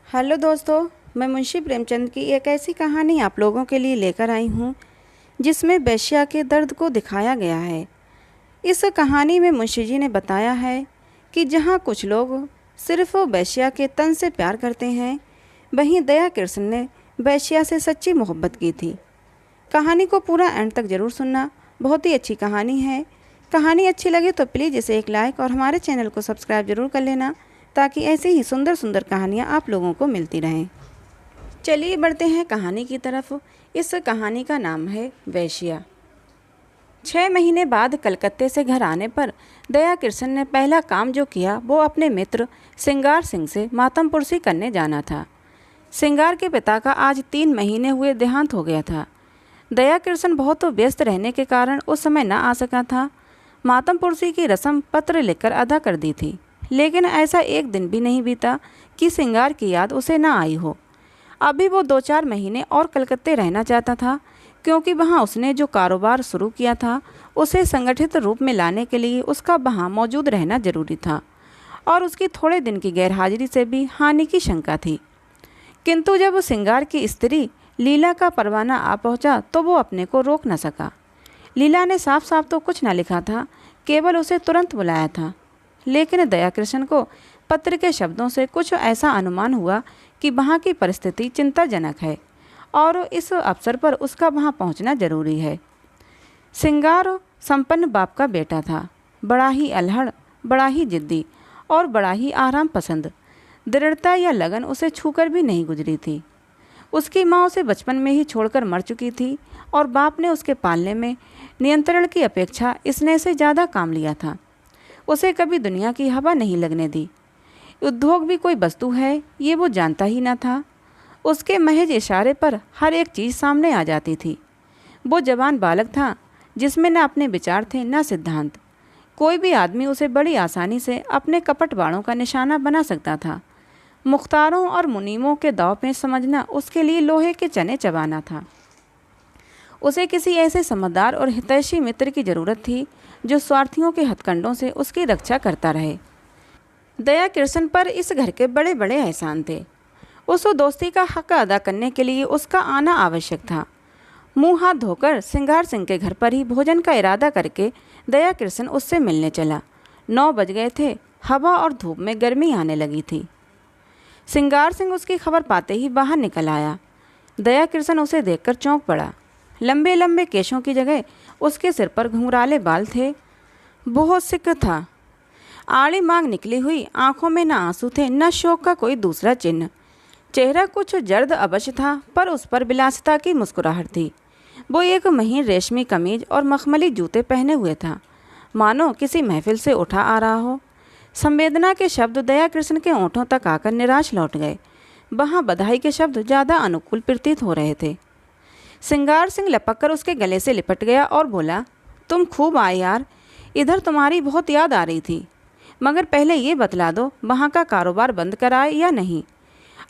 Hello दोस्तों, मैं मुंशी प्रेमचंद की एक ऐसी कहानी आप लोगों के लिए लेकर आई हूँ जिसमें वेश्या के दर्द को दिखाया गया है। इस कहानी में मुंशी जी ने बताया है कि जहाँ कुछ लोग सिर्फ वेश्या के तन से प्यार करते हैं, वहीं दया कृष्ण ने वेश्या से सच्ची मोहब्बत की थी। कहानी को पूरा एंड तक ज़रूर सुनना, बहुत ही अच्छी कहानी है। कहानी अच्छी लगे तो प्लीज़ इसे एक लाइक और हमारे चैनल को सब्सक्राइब ज़रूर कर लेना, ताकि ऐसी ही सुंदर सुंदर कहानियाँ आप लोगों को मिलती रहें। चलिए बढ़ते हैं कहानी की तरफ। इस कहानी का नाम है वेश्या। 6 महीने बाद कलकत्ते से घर आने पर दया कृष्ण ने पहला काम जो किया वो अपने मित्र सिंगार सिंह से मातमपुरसी करने जाना था। सिंगार के पिता का आज 3 महीने हुए देहांत हो गया था। दया कृष्ण बहुत व्यस्त रहने के कारण उस समय न आ सका था। मातमपुरसी की रस्म पत्र लिखकर अदा कर दी थी, लेकिन ऐसा एक दिन भी नहीं बीता कि सिंगार की याद उसे न आई हो। अभी वो 2-4 महीने और कलकत्ते रहना चाहता था, क्योंकि वहाँ उसने जो कारोबार शुरू किया था उसे संगठित रूप में लाने के लिए उसका वहाँ मौजूद रहना जरूरी था, और उसकी थोड़े दिन की गैरहाजिरी से भी हानि की शंका थी। किंतु जब सिंगार की स्त्री लीला का परवाना आ पहुँचा तो वो अपने को रोक न सका। लीला ने साफ साफ तो कुछ न लिखा था, केवल उसे तुरंत बुलाया था, लेकिन दया कृष्ण को पत्र के शब्दों से कुछ ऐसा अनुमान हुआ कि वहाँ की परिस्थिति चिंताजनक है और इस अवसर पर उसका वहाँ पहुँचना जरूरी है। सिंगार संपन्न बाप का बेटा था, बड़ा ही अल्हड़, बड़ा ही जिद्दी और बड़ा ही आराम पसंद। दृढ़ता या लगन उसे छूकर भी नहीं गुजरी थी। उसकी माँ उसे बचपन में ही छोड़कर मर चुकी थी और बाप ने उसके पालने में नियंत्रण की अपेक्षा स्नेह से ज़्यादा काम लिया था। उसे कभी दुनिया की हवा नहीं लगने दी। उद्योग भी कोई वस्तु है ये वो जानता ही न था। उसके महज इशारे पर हर एक चीज़ सामने आ जाती थी। वो जवान बालक था जिसमें न अपने विचार थे न सिद्धांत। कोई भी आदमी उसे बड़ी आसानी से अपने कपट बाणों का निशाना बना सकता था। मुख्तारों और मुनीमों के दाव में समझना उसके लिए लोहे के चने चबाना था। उसे किसी ऐसे समझदार और हितैषी मित्र की जरूरत थी जो स्वार्थियों के हथकंडों से उसकी रक्षा करता रहे। दया कृष्ण पर इस घर के बड़े बड़े एहसान थे। उस दोस्ती का हक अदा करने के लिए उसका आना आवश्यक था। मुंह हाथ धोकर सिंगार सिंह के घर पर ही भोजन का इरादा करके दया कृष्ण उससे मिलने चला। 9 बज गए थे। हवा और धूप में गर्मी आने लगी थी। सिंगार सिंह उसकी खबर पाते ही बाहर निकल आया। दया कृष्ण उसे देखकर चौंक पड़ा। लंबे लंबे केशों की जगह उसके सिर पर घुंघराले बाल थे। बहुत सिक था। आड़ी मांग निकली हुई, आंखों में न आंसू थे न शोक का कोई दूसरा चिन्ह। चेहरा कुछ जर्द अवश्य था, पर उस पर विलासिता की मुस्कुराहट थी। वो एक महीन रेशमी कमीज और मखमली जूते पहने हुए था, मानो किसी महफिल से उठा आ रहा हो। संवेदना के शब्द दया कृष्ण के ओंठों तक आकर निराश लौट गए। वहाँ बधाई के शब्द ज़्यादा अनुकूल प्रतीत हो रहे थे। सिंगार सिंह लपक कर उसके गले से लिपट गया और बोला, तुम खूब आए यार, इधर तुम्हारी बहुत याद आ रही थी। मगर पहले ये बतला दो, वहाँ का कारोबार बंद कराए या नहीं।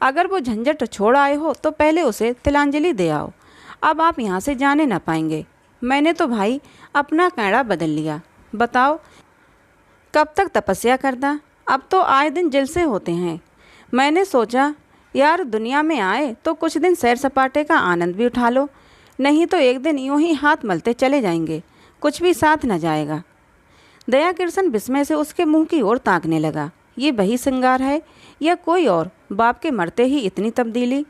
अगर वो झंझट छोड़ आए हो तो पहले उसे तिलांजलि दे आओ। अब आप यहाँ से जाने ना पाएंगे। मैंने तो भाई अपना कैड़ा बदल लिया। बताओ कब तक तपस्या करता। अब तो आए दिन जलसे होते हैं। मैंने सोचा यार, दुनिया में आए तो कुछ दिन सैर सपाटे का आनंद भी उठा लो, नहीं तो एक दिन यूं ही हाथ मलते चले जाएंगे, कुछ भी साथ न जाएगा। दया कृष्ण विस्मय से उसके मुंह की ओर ताकने लगा। ये वही सिंगार है या कोई और? बाप के मरते ही इतनी तब्दीली।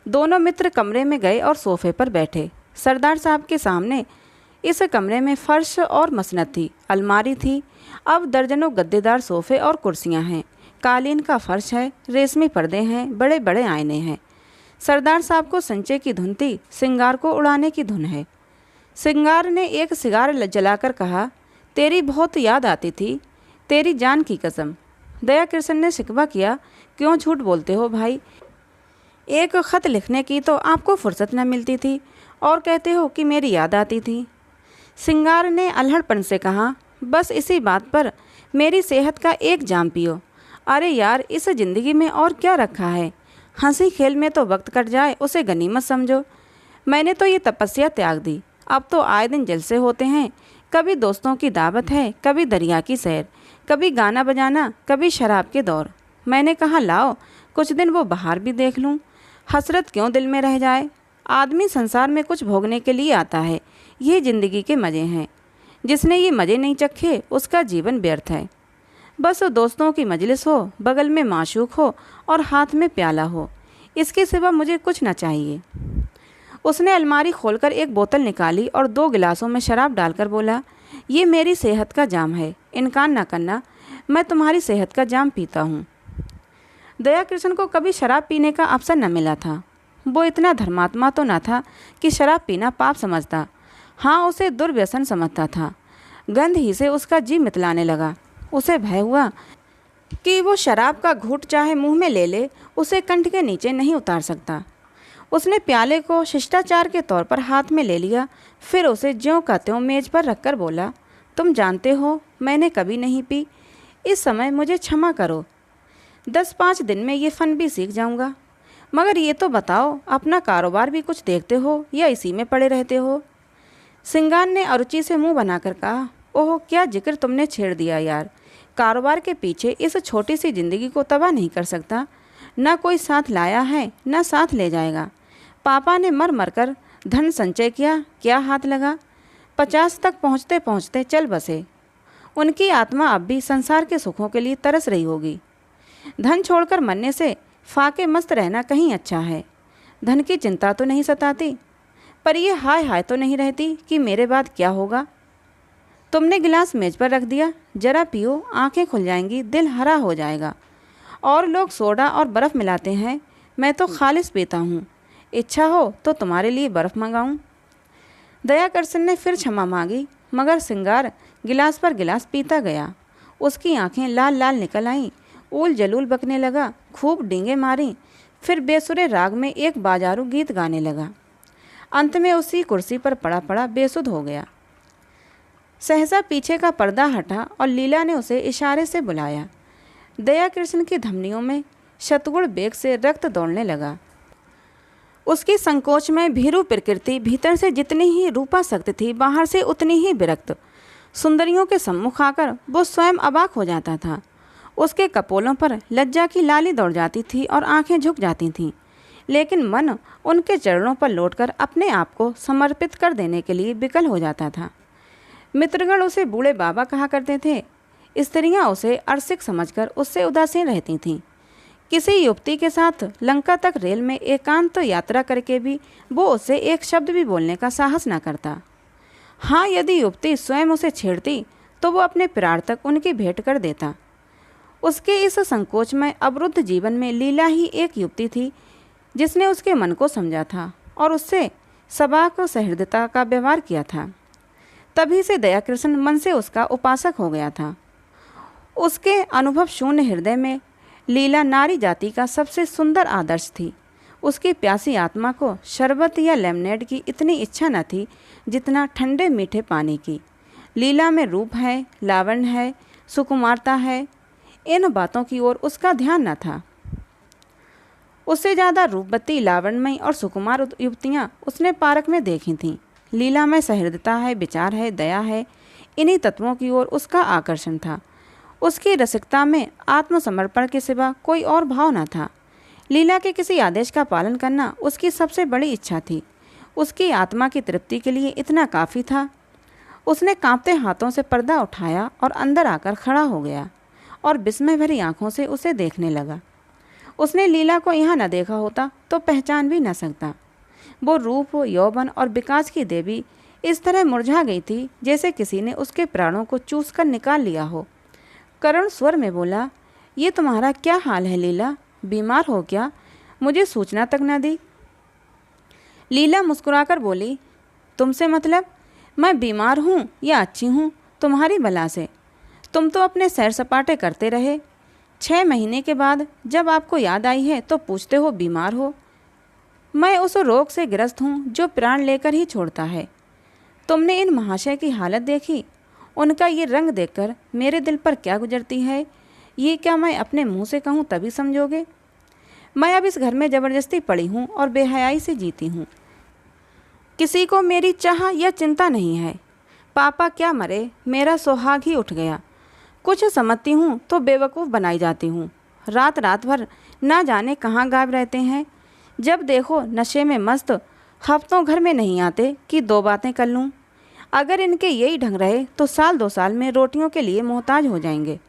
दोनों मित्र कमरे में गए और सोफे पर बैठे। सरदार साहब के सामने इस कमरे में फर्श और मसनद थी, अलमारी थी। अब दर्जनों गद्देदार सोफे और कुर्सियां हैं। कालीन का फर्श है, रेशमी पर्दे हैं, बड़े बड़े आईने हैं। सरदार साहब को संचे की धुन थी, सिंगार को उड़ाने की धुन है। सिंगार ने एक सिगार जलाकर कहा, तेरी बहुत याद आती थी, तेरी जान की कसम। दया कृष्ण ने शिकवा किया, क्यों झूठ बोलते हो भाई? एक ख़त लिखने की तो आपको फुर्सत न मिलती थी और कहते हो कि मेरी याद आती थी। सिंगार ने अल्हड़पन से कहा, बस इसी बात पर मेरी सेहत का एक जाम पियो। अरे यार, इस ज़िंदगी में और क्या रखा है? हंसी खेल में तो वक्त कट जाए उसे गनीमत समझो। मैंने तो ये तपस्या त्याग दी। अब तो आए दिन जलसे होते हैं। कभी दोस्तों की दावत है, कभी दरिया की सैर, कभी गाना बजाना, कभी शराब के दौर। मैंने कहा लाओ कुछ दिन वो बाहर भी देख लूँ, हसरत क्यों दिल में रह जाए। आदमी संसार में कुछ भोगने के लिए आता है, ये ज़िंदगी के मज़े हैं। जिसने ये मज़े नहीं चखे उसका जीवन व्यर्थ है। बस दोस्तों की मजलिस हो, बगल में माशूक हो और हाथ में प्याला हो, इसके सिवा मुझे कुछ न चाहिए। उसने अलमारी खोलकर एक बोतल निकाली और 2 गिलासों में शराब डालकर बोला, ये मेरी सेहत का जाम है, इनकार ना करना, मैं तुम्हारी सेहत का जाम पीता हूँ। दया कृष्ण को कभी शराब पीने का अवसर न मिला था। वो इतना धर्मात्मा तो न था कि शराब पीना पाप समझता। हाँ, उसे दुर्व्यसन समझता था। गंध ही से उसका जी मितलाने लगा। उसे भय हुआ कि वो शराब का घूंट चाहे मुंह में ले ले, उसे कंठ के नीचे नहीं उतार सकता। उसने प्याले को शिष्टाचार के तौर पर हाथ में ले लिया, फिर उसे ज्यों का त्यों मेज पर रखकर बोला, तुम जानते हो मैंने कभी नहीं पी, इस समय मुझे क्षमा करो। 10-5 दिन में ये फन भी सीख जाऊंगा। मगर ये तो बताओ, अपना कारोबार भी कुछ देखते हो या इसी में पड़े रहते हो? सिंगार ने अरुचि से मुंह बनाकर कहा, ओह क्या जिक्र तुमने छेड़ दिया यार। कारोबार के पीछे इस छोटी सी ज़िंदगी को तबाह नहीं कर सकता। ना कोई साथ लाया है, ना साथ ले जाएगा। पापा ने मर मर कर धन संचय किया, क्या हाथ लगा। 50 तक पहुँचते पहुँचते चल बसे। उनकी आत्मा अब भी संसार के सुखों के लिए तरस रही होगी। धन छोड़कर मरने से फाके मस्त रहना कहीं अच्छा है। धन की चिंता तो नहीं सताती, पर यह हाय हाय तो नहीं रहती कि मेरे बाद क्या होगा। तुमने गिलास मेज पर रख दिया, जरा पियो, आंखें खुल जाएंगी, दिल हरा हो जाएगा। और लोग सोडा और बर्फ़ मिलाते हैं, मैं तो खालिस पीता हूँ। इच्छा हो तो तुम्हारे लिए बर्फ़ मंगाऊँ। दया कृष्ण ने फिर क्षमा मांगी, मगर सिंगार गिलास पर गिलास पीता गया। उसकी आंखें लाल लाल निकल आईं, ऊल जलूल बकने लगा, खूब डींगे मारी, फिर बेसुरे राग में एक बाजारू गीत गाने लगा। अंत में उसी कुर्सी पर पड़ा पड़ा बेसुध हो गया। सहसा पीछे का पर्दा हटा और लीला ने उसे इशारे से बुलाया। दया कृष्ण की धमनियों में शतगुण बेग से रक्त दौड़ने लगा। उसकी संकोच में भीरू प्रकृति भीतर से जितनी ही रूपासक्त थी, बाहर से उतनी ही विरक्त। सुंदरियों के सम्मुख आकर वो स्वयं अबाक हो जाता था। उसके कपोलों पर लज्जा की लाली दौड़ जाती थी और आंखें झुक जाती थीं, लेकिन मन उनके चरणों पर लौटकर अपने आप को समर्पित कर देने के लिए विकल हो जाता था। मित्रगण उसे बूढ़े बाबा कहा करते थे। स्त्रियां उसे अरसिक समझकर उससे उदासीन रहती थीं। किसी युवती के साथ लंका तक रेल में एकांत यात्रा करके भी वो उससे एक शब्द भी बोलने का साहस न करता। हाँ, यदि युवती स्वयं उसे छेड़ती तो वो अपने प्राण तक उनकी भेंट कर देता। उसके इस संकोच में अवरुद्ध जीवन में लीला ही एक युवती थी जिसने उसके मन को समझा था और उससे सबाक सहृदयता का व्यवहार किया था। तभी से दया कृष्ण मन से उसका उपासक हो गया था। उसके अनुभव शून्य हृदय में लीला नारी जाति का सबसे सुंदर आदर्श थी। उसकी प्यासी आत्मा को शरबत या लेमनेड की इतनी इच्छा न थी जितना ठंडे मीठे पानी की। लीला में रूप है, लावण्य है, सुकुमारता है, इन बातों की ओर उसका ध्यान न था। उससे ज़्यादा रूपवती, लावण्यमयी और सुकुमार युवतियाँ उसने पार्क में देखी थीं। लीला में सहृदयता है, विचार है, दया है, इन्हीं तत्वों की ओर उसका आकर्षण था। उसकी रसिकता में आत्मसमर्पण के सिवा कोई और भाव न था। लीला के किसी आदेश का पालन करना उसकी सबसे बड़ी इच्छा थी। उसकी आत्मा की तृप्ति के लिए इतना काफ़ी था। उसने कांपते हाथों से पर्दा उठाया और अंदर आकर खड़ा हो गया और विस्मय भरी आंखों से उसे देखने लगा। उसने लीला को यहाँ न देखा होता तो पहचान भी न सकता। वो रूप, यौवन और विकास की देवी इस तरह मुरझा गई थी जैसे किसी ने उसके प्राणों को चूस कर निकाल लिया हो। करुण स्वर में बोला, ये तुम्हारा क्या हाल है लीला? बीमार हो क्या? मुझे सूचना तक न दी। लीला मुस्कुराकर बोली, तुमसे मतलब? मैं बीमार हूँ या अच्छी हूँ, तुम्हारी बला से। तुम तो अपने सैर सपाटे करते रहे। 6 महीने के बाद जब आपको याद आई है तो पूछते हो बीमार हो। मैं उस रोग से ग्रस्त हूँ जो प्राण लेकर ही छोड़ता है। तुमने इन महाशय की हालत देखी? उनका ये रंग देखकर मेरे दिल पर क्या गुजरती है, ये क्या मैं अपने मुंह से कहूँ तभी समझोगे? मैं अब इस घर में ज़बरदस्ती पड़ी हूँ और बेहयाई से जीती हूँ। किसी को मेरी चाह या चिंता नहीं है। पापा क्या मरे, मेरा सुहाग ही उठ गया। कुछ समझती हूँ तो बेवकूफ़ बनाई जाती हूँ। रात रात भर ना जाने कहाँ गायब रहते हैं। जब देखो नशे में मस्त, हफ्तों घर में नहीं आते कि दो बातें कर लूँ। अगर इनके यही ढंग रहे तो साल 2 साल में रोटियों के लिए मोहताज हो जाएंगे।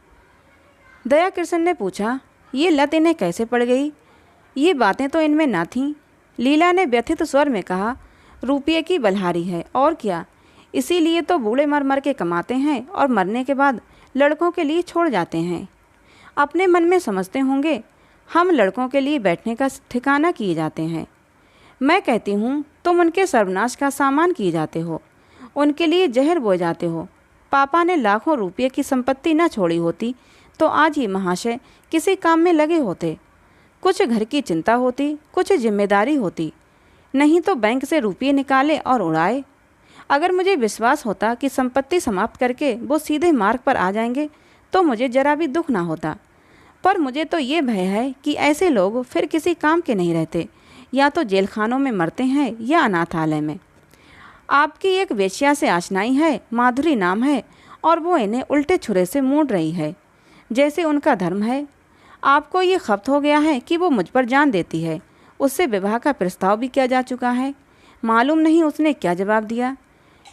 दया किशन ने पूछा, ये लत इन्हें कैसे पड़ गई? ये बातें तो इनमें ना थीं। लीला ने व्यथित स्वर में कहा, रुपये की बलहारी है और क्या, इसीलिए तो बूढ़े मर मर के कमाते हैं और मरने के बाद लड़कों के लिए छोड़ जाते हैं। अपने मन में समझते होंगे हम लड़कों के लिए बैठने का ठिकाना किए जाते हैं। मैं कहती हूँ तुम उनके सर्वनाश का सामान किए जाते हो, उनके लिए जहर बोए जाते हो। पापा ने लाखों रुपये की संपत्ति न छोड़ी होती तो आज ये महाशय किसी काम में लगे होते। कुछ घर की चिंता होती, कुछ जिम्मेदारी होती, नहीं तो बैंक से रुपये निकाले और उड़ाए। अगर मुझे विश्वास होता कि संपत्ति समाप्त करके वो सीधे मार्ग पर आ जाएंगे तो मुझे जरा भी दुख ना होता। पर मुझे तो ये भय है कि ऐसे लोग फिर किसी काम के नहीं रहते, या तो जेल खानों में मरते हैं या अनाथालय में। आपकी एक वेश्या से आशनाई है, माधुरी नाम है, और वो इन्हें उल्टे छुरे से मूंड रही है जैसे उनका धर्म है। आपको ये खप्त हो गया है कि वो मुझ पर जान देती है। उससे विवाह का प्रस्ताव भी किया जा चुका है। मालूम नहीं उसने क्या जवाब दिया।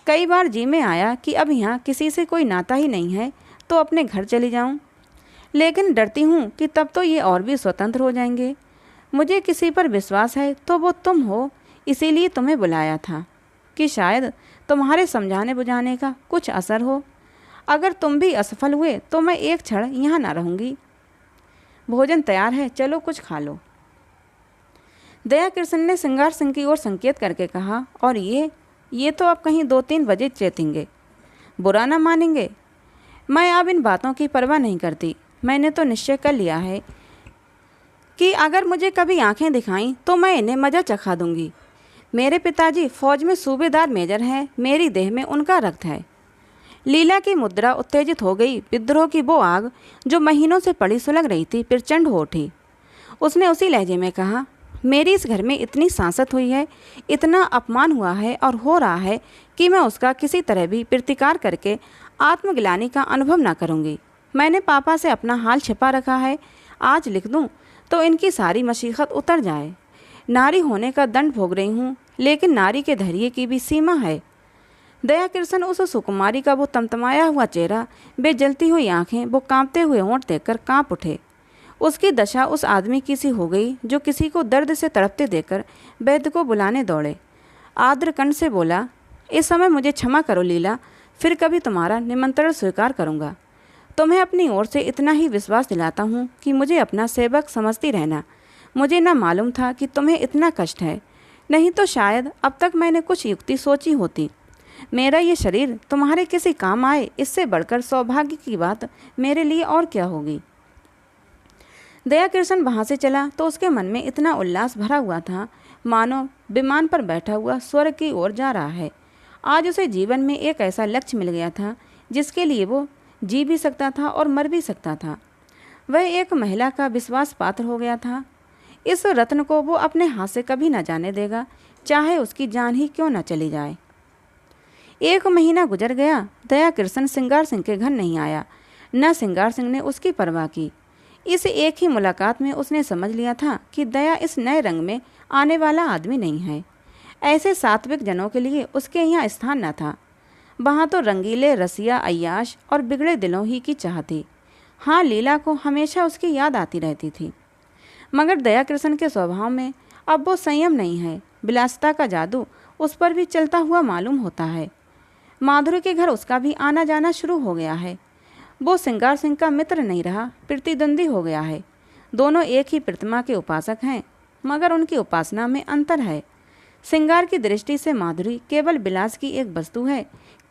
कई बार जी में आया कि अब यहाँ किसी से कोई नाता ही नहीं है तो अपने घर चली जाऊँ, लेकिन डरती हूँ कि तब तो ये और भी स्वतंत्र हो जाएंगे। मुझे किसी पर विश्वास है तो वो तुम हो, इसीलिए तुम्हें बुलाया था कि शायद तुम्हारे समझाने बुझाने का कुछ असर हो। अगर तुम भी असफल हुए तो मैं एक क्षण यहाँ ना रहूँगी। भोजन तैयार है, चलो कुछ खा लो। दया किशन ने श्रृंगार सिंह की ओर संकेत करके कहा, और ये तो अब कहीं 2-3 बजे चेतेंगे, बुरा ना मानेंगे। मैं अब इन बातों की परवाह नहीं करती। मैंने तो निश्चय कर लिया है कि अगर मुझे कभी आंखें दिखाईं तो मैं इन्हें मज़ा चखा दूंगी। मेरे पिताजी फौज में सूबेदार मेजर हैं, मेरी देह में उनका रक्त है। लीला की मुद्रा उत्तेजित हो गई। विद्रोह की वो आग जो महीनों से पड़ी सुलग रही थी प्रचंड हो उठी। उसने उसी लहजे में कहा, मेरी इस घर में इतनी सांसत हुई है, इतना अपमान हुआ है और हो रहा है कि मैं उसका किसी तरह भी प्रतिकार करके आत्मग्लानि का अनुभव ना करूँगी। मैंने पापा से अपना हाल छिपा रखा है, आज लिख दूँ तो इनकी सारी मशीखत उतर जाए। नारी होने का दंड भोग रही हूँ, लेकिन नारी के धैर्य की भी सीमा है। दया किशन उस सुकुमारी का वो तमतमाया हुआ चेहरा, वे जलती हुई आंखें, वो कांपते हुए होंठ देखकर कांप उठे। उसकी दशा उस आदमी की सी हो गई जो किसी को दर्द से तड़पते देखकर वैद्य को बुलाने दौड़े। आर्द्र कंठ से बोला, इस समय मुझे क्षमा करो लीला, फिर कभी तुम्हारा निमंत्रण स्वीकार करूँगा। तुम्हें अपनी ओर से इतना ही विश्वास दिलाता हूँ कि मुझे अपना सेवक समझती रहना। मुझे न मालूम था कि तुम्हें इतना कष्ट है, नहीं तो शायद अब तक मैंने कुछ युक्ति सोची होती। मेरा ये शरीर तुम्हारे किसी काम आए, इससे बढ़कर सौभाग्य की बात मेरे लिए और क्या होगी। दया किशन वहाँ से चला तो उसके मन में इतना उल्लास भरा हुआ था मानो विमान पर बैठा हुआ स्वर्ग की ओर जा रहा है। आज उसे जीवन में एक ऐसा लक्ष्य मिल गया था जिसके लिए वो जी भी सकता था और मर भी सकता था। वह एक महिला का विश्वास पात्र हो गया था। इस रत्न को वो अपने हाथ से कभी न जाने देगा, चाहे उसकी जान ही क्यों न चली जाए। 1 महीना गुजर गया। दया किशन श्रृंगार सिंह के घर नहीं आया, न श्रृंगार सिंह ने उसकी परवाह की। इस एक ही मुलाकात में उसने समझ लिया था कि दया इस नए रंग में आने वाला आदमी नहीं है। ऐसे सात्विक जनों के लिए उसके यहाँ स्थान न था। वहाँ तो रंगीले, रसिया, अय्याश और बिगड़े दिलों ही की चाह थी। हाँ, लीला को हमेशा उसकी याद आती रहती थी, मगर दया किशन के स्वभाव में अब वो संयम नहीं है। विलासिता का जादू उस पर भी चलता हुआ मालूम होता है। माधुरी के घर उसका भी आना जाना शुरू हो गया है। वो श्रृंगार सिंह का मित्र नहीं रहा, प्रतिद्वंदी हो गया है। दोनों एक ही प्रतिमा के उपासक हैं, मगर उनकी उपासना में अंतर है। श्रृंगार की दृष्टि से माधुरी केवल विलास की एक वस्तु है,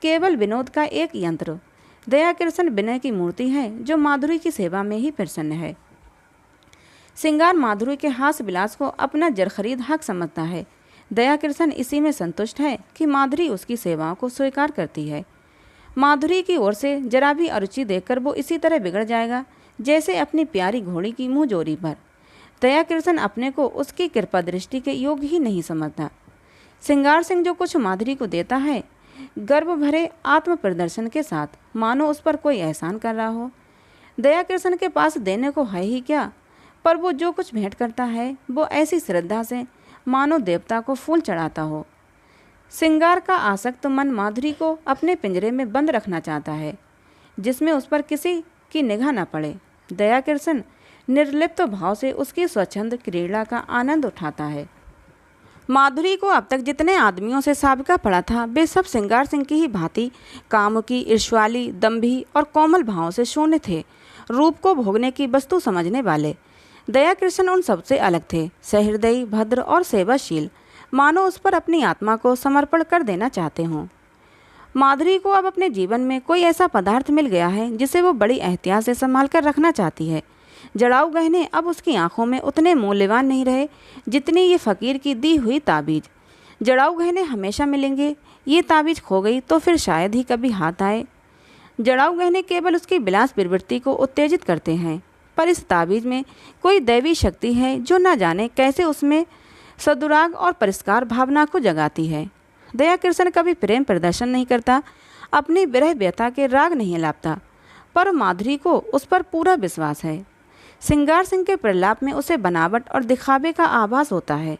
केवल विनोद का एक यंत्र। दया किशन विनय की मूर्ति है जो माधुरी की सेवा में ही प्रसन्न है। श्रृंगार माधुरी के हास विलास को अपना जरखरीद हक समझता है। दया किशन इसी में संतुष्ट है कि माधुरी उसकी सेवाओं को स्वीकार करती है। माधुरी की ओर से जरा भी अरुचि देखकर वो इसी तरह बिगड़ जाएगा जैसे अपनी प्यारी घोड़ी की मुँह जोरी पर। दया किशन अपने को उसकी कृपा दृष्टि के योग्य ही नहीं समझता। श्रृंगार सिंह जो कुछ माधुरी को देता है, गर्व भरे आत्म प्रदर्शन के साथ, मानो उस पर कोई एहसान कर रहा हो। दया किशन के पास देने को है ही क्या, पर वो जो कुछ भेंट करता है वो ऐसी श्रद्धा से मानो देवता को फूल चढ़ाता हो। श्रृंगार का आसक्त मन माधुरी को अपने पिंजरे में बंद रखना चाहता है, जिसमें उस पर किसी की निगाह न पड़े। दया कृष्ण निर्लिप्त भाव से उसकी स्वच्छंद क्रीड़ा का आनंद उठाता है। माधुरी को अब तक जितने आदमियों से साबिका पड़ा था, वे सब श्रृंगार सिंह की ही भांति कामुकी, ईर्ष्वाली, दंभी और कोमल भावों से शून्य थे, रूप को भोगने की वस्तु समझने वाले। दया कृष्ण उन सबसे अलग थे, सहृदयी, भद्र और सेवाशील, मानो उस पर अपनी आत्मा को समर्पण कर देना चाहते हों। माधुरी को अब अपने जीवन में कोई ऐसा पदार्थ मिल गया है जिसे वो बड़ी एहतियात से संभाल कर रखना चाहती है। जड़ाऊ गहने अब उसकी आंखों में उतने मूल्यवान नहीं रहे जितनी ये फ़कीर की दी हुई ताबीज़। जड़ाऊ गहने हमेशा मिलेंगे, ये ताबीज़ खो गई तो फिर शायद ही कभी हाथ आए। जड़ाऊ गहने केवल उसकी विलास प्रवृत्ति को उत्तेजित करते हैं, पर इस ताबीज़ में कोई दैवी शक्ति है जो न जाने कैसे उसमें सदुराग और परिष्कार भावना को जगाती है। दया कृष्ण कभी प्रेम प्रदर्शन नहीं करता, अपनी विरह व्यथा के राग नहीं लापता, पर माधुरी को उस पर पूरा विश्वास है। श्रृंगार सिंह के प्रलाप में उसे बनावट और दिखावे का आभास होता है।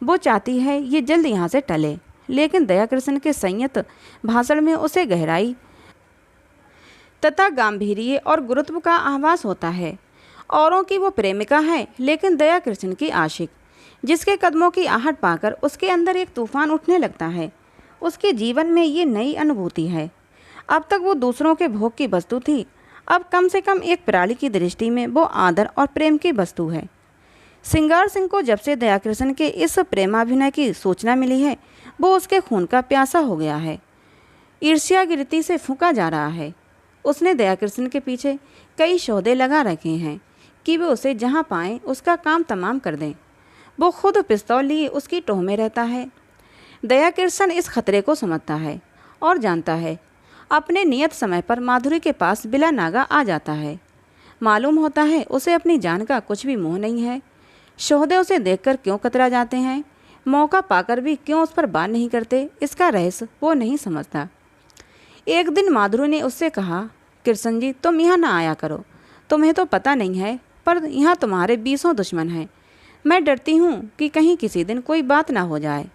वो चाहती है ये जल्द यहाँ से टले, लेकिन दया कृष्ण के संयत भाषण में उसे गहराई तथा गांधीर्य और गुरुत्व का आभास होता है। औरों की वो प्रेमिका है, लेकिन दया कृष्ण की आशिक, जिसके कदमों की आहट पाकर उसके अंदर एक तूफान उठने लगता है। उसके जीवन में ये नई अनुभूति है। अब तक वो दूसरों के भोग की वस्तु थी, अब कम से कम एक प्राणी की दृष्टि में वो आदर और प्रेम की वस्तु है। श्रृंगार सिंह को जब से दया कृष्ण के इस प्रेमाभिनय की सूचना मिली है, वो उसके खून का प्यासा हो गया है, ईर्ष्यागिरती से फूंका जा रहा है। उसने दया कृष्ण के पीछे कई सौदे लगा रखे हैं कि वे उसे जहाँ पाएँ उसका काम तमाम कर दें। वो खुद पिस्तौल लिए उसकी टोह में रहता है। दया कृष्ण इस खतरे को समझता है और जानता है। अपने नियत समय पर माधुरी के पास बिला नागा आ जाता है। मालूम होता है उसे अपनी जान का कुछ भी मोह नहीं है। सौदे उसे देखकर क्यों कतरा जाते हैं, मौका पाकर भी क्यों उस पर बात नहीं करते, इसका रहस्य वो नहीं समझता। एक दिन माधुरी ने उससे कहा, कृष्ण जी तुम यहाँ ना आया करो, तुम्हें तो पता नहीं है, पर यहाँ तुम्हारे 20 दुश्मन हैं। मैं डरती हूँ कि कहीं किसी दिन कोई बात ना हो जाए।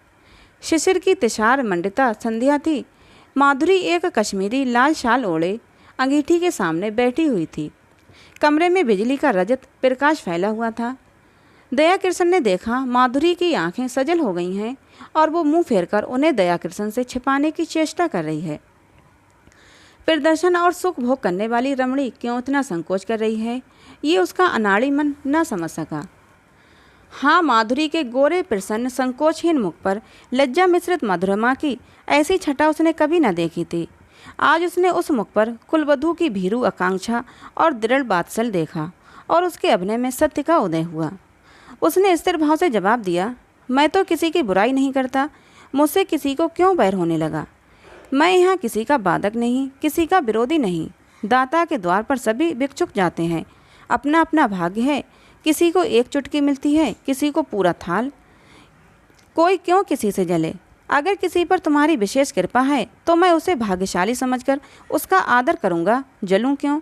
शिशिर की तिशार मंडिता संध्या थी। माधुरी एक कश्मीरी लाल शाल ओढ़े अंगीठी के सामने बैठी हुई थी। कमरे में बिजली का रजत प्रकाश फैला हुआ था। दया कृष्ण ने देखा माधुरी की आंखें सजल हो गई हैं और वो मुंह फेरकर उन्हें दया कृष्ण से छिपाने की चेष्टा कर रही है। प्रदर्शन और सुख भोग करने वाली रमणी क्यों इतना संकोच कर रही है, ये उसका अनाड़ी मन न समझ सका। हाँ, माधुरी के गोरे प्रसन्न संकोचहीन मुख पर लज्जा मिश्रित मधुरमा की ऐसी छटा उसने कभी न देखी थी। आज उसने उस मुख पर कुलवधू की भीरू आकांक्षा और दृढ़ बात्सल देखा और उसके अभिनय में सत्य का उदय हुआ। उसने स्थिर भाव से जवाब दिया, मैं तो किसी की बुराई नहीं करता, मुझसे किसी को क्यों बैर होने लगा। मैं यहाँ किसी का बाधक नहीं, किसी का विरोधी नहीं। दाता के द्वार पर सभी भिक्षुक जाते हैं, अपना अपना भाग्य है। किसी को एक चुटकी मिलती है, किसी को पूरा थाल। कोई क्यों किसी से जले। अगर किसी पर तुम्हारी विशेष कृपा है तो मैं उसे भाग्यशाली समझकर उसका आदर करूँगा, जलूँ क्यों।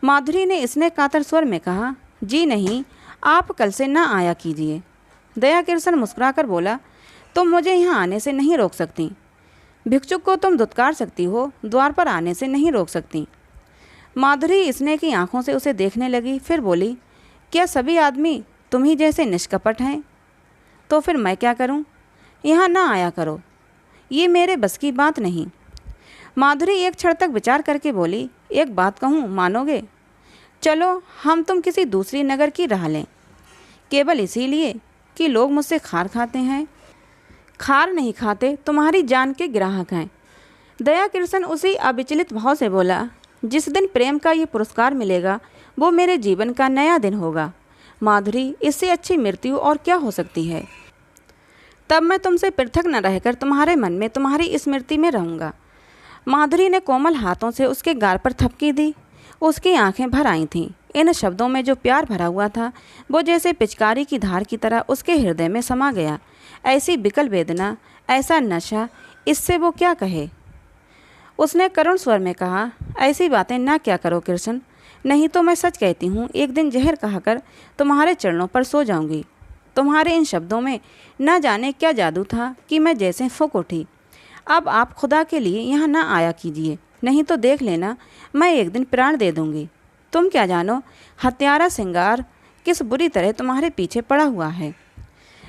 माधुरी ने इसने कातर स्वर में कहा, जी नहीं, आप कल से ना आया कीजिए। दया कृष्ण मुस्कुराकर बोला, तुम मुझे यहाँ आने से नहीं रोक सकती। भिक्षुक को तुम धुतकार सकती हो, द्वार पर आने से नहीं रोक सकती। माधुरी स्नेह की आंखों से उसे देखने लगी, फिर बोली, क्या सभी आदमी तुम्ही जैसे निष्कपट हैं? तो फिर मैं क्या करूं? यहाँ ना आया करो, ये मेरे बस की बात नहीं। माधुरी एक क्षण तक विचार करके बोली, एक बात कहूँ, मानोगे? चलो हम तुम किसी दूसरी नगर की राह लें, केवल इसीलिए कि लोग मुझसे खार खाते हैं। खार नहीं खाते, तुम्हारी जान के ग्राहक हैं। दया कृष्ण उसी अविचलित भाव से बोला, जिस दिन प्रेम का ये पुरस्कार मिलेगा वो मेरे जीवन का नया दिन होगा। माधुरी, इससे अच्छी मृत्यु और क्या हो सकती है। तब मैं तुमसे पृथक न रहकर तुम्हारे मन में तुम्हारी स्मृति में रहूँगा। माधुरी ने कोमल हाथों से उसके गाल पर थपकी दी। उसकी आंखें भर आई थीं। इन शब्दों में जो प्यार भरा हुआ था वो जैसे पिचकारी की धार की तरह उसके हृदय में समा गया। ऐसी विकल वेदना, ऐसा नशा, इससे वो क्या कहे। उसने करुण स्वर में कहा, ऐसी बातें ना क्या करो कृष्ण, नहीं तो मैं सच कहती हूँ, एक दिन जहर खाकर तुम्हारे चरणों पर सो जाऊंगी। तुम्हारे इन शब्दों में न जाने क्या जादू था कि मैं जैसे फूंक उठी। अब आप खुदा के लिए यहाँ ना आया कीजिए, नहीं तो देख लेना मैं एक दिन प्राण दे दूंगी। तुम क्या जानो हत्यारा सिंगार किस बुरी तरह तुम्हारे पीछे पड़ा हुआ है।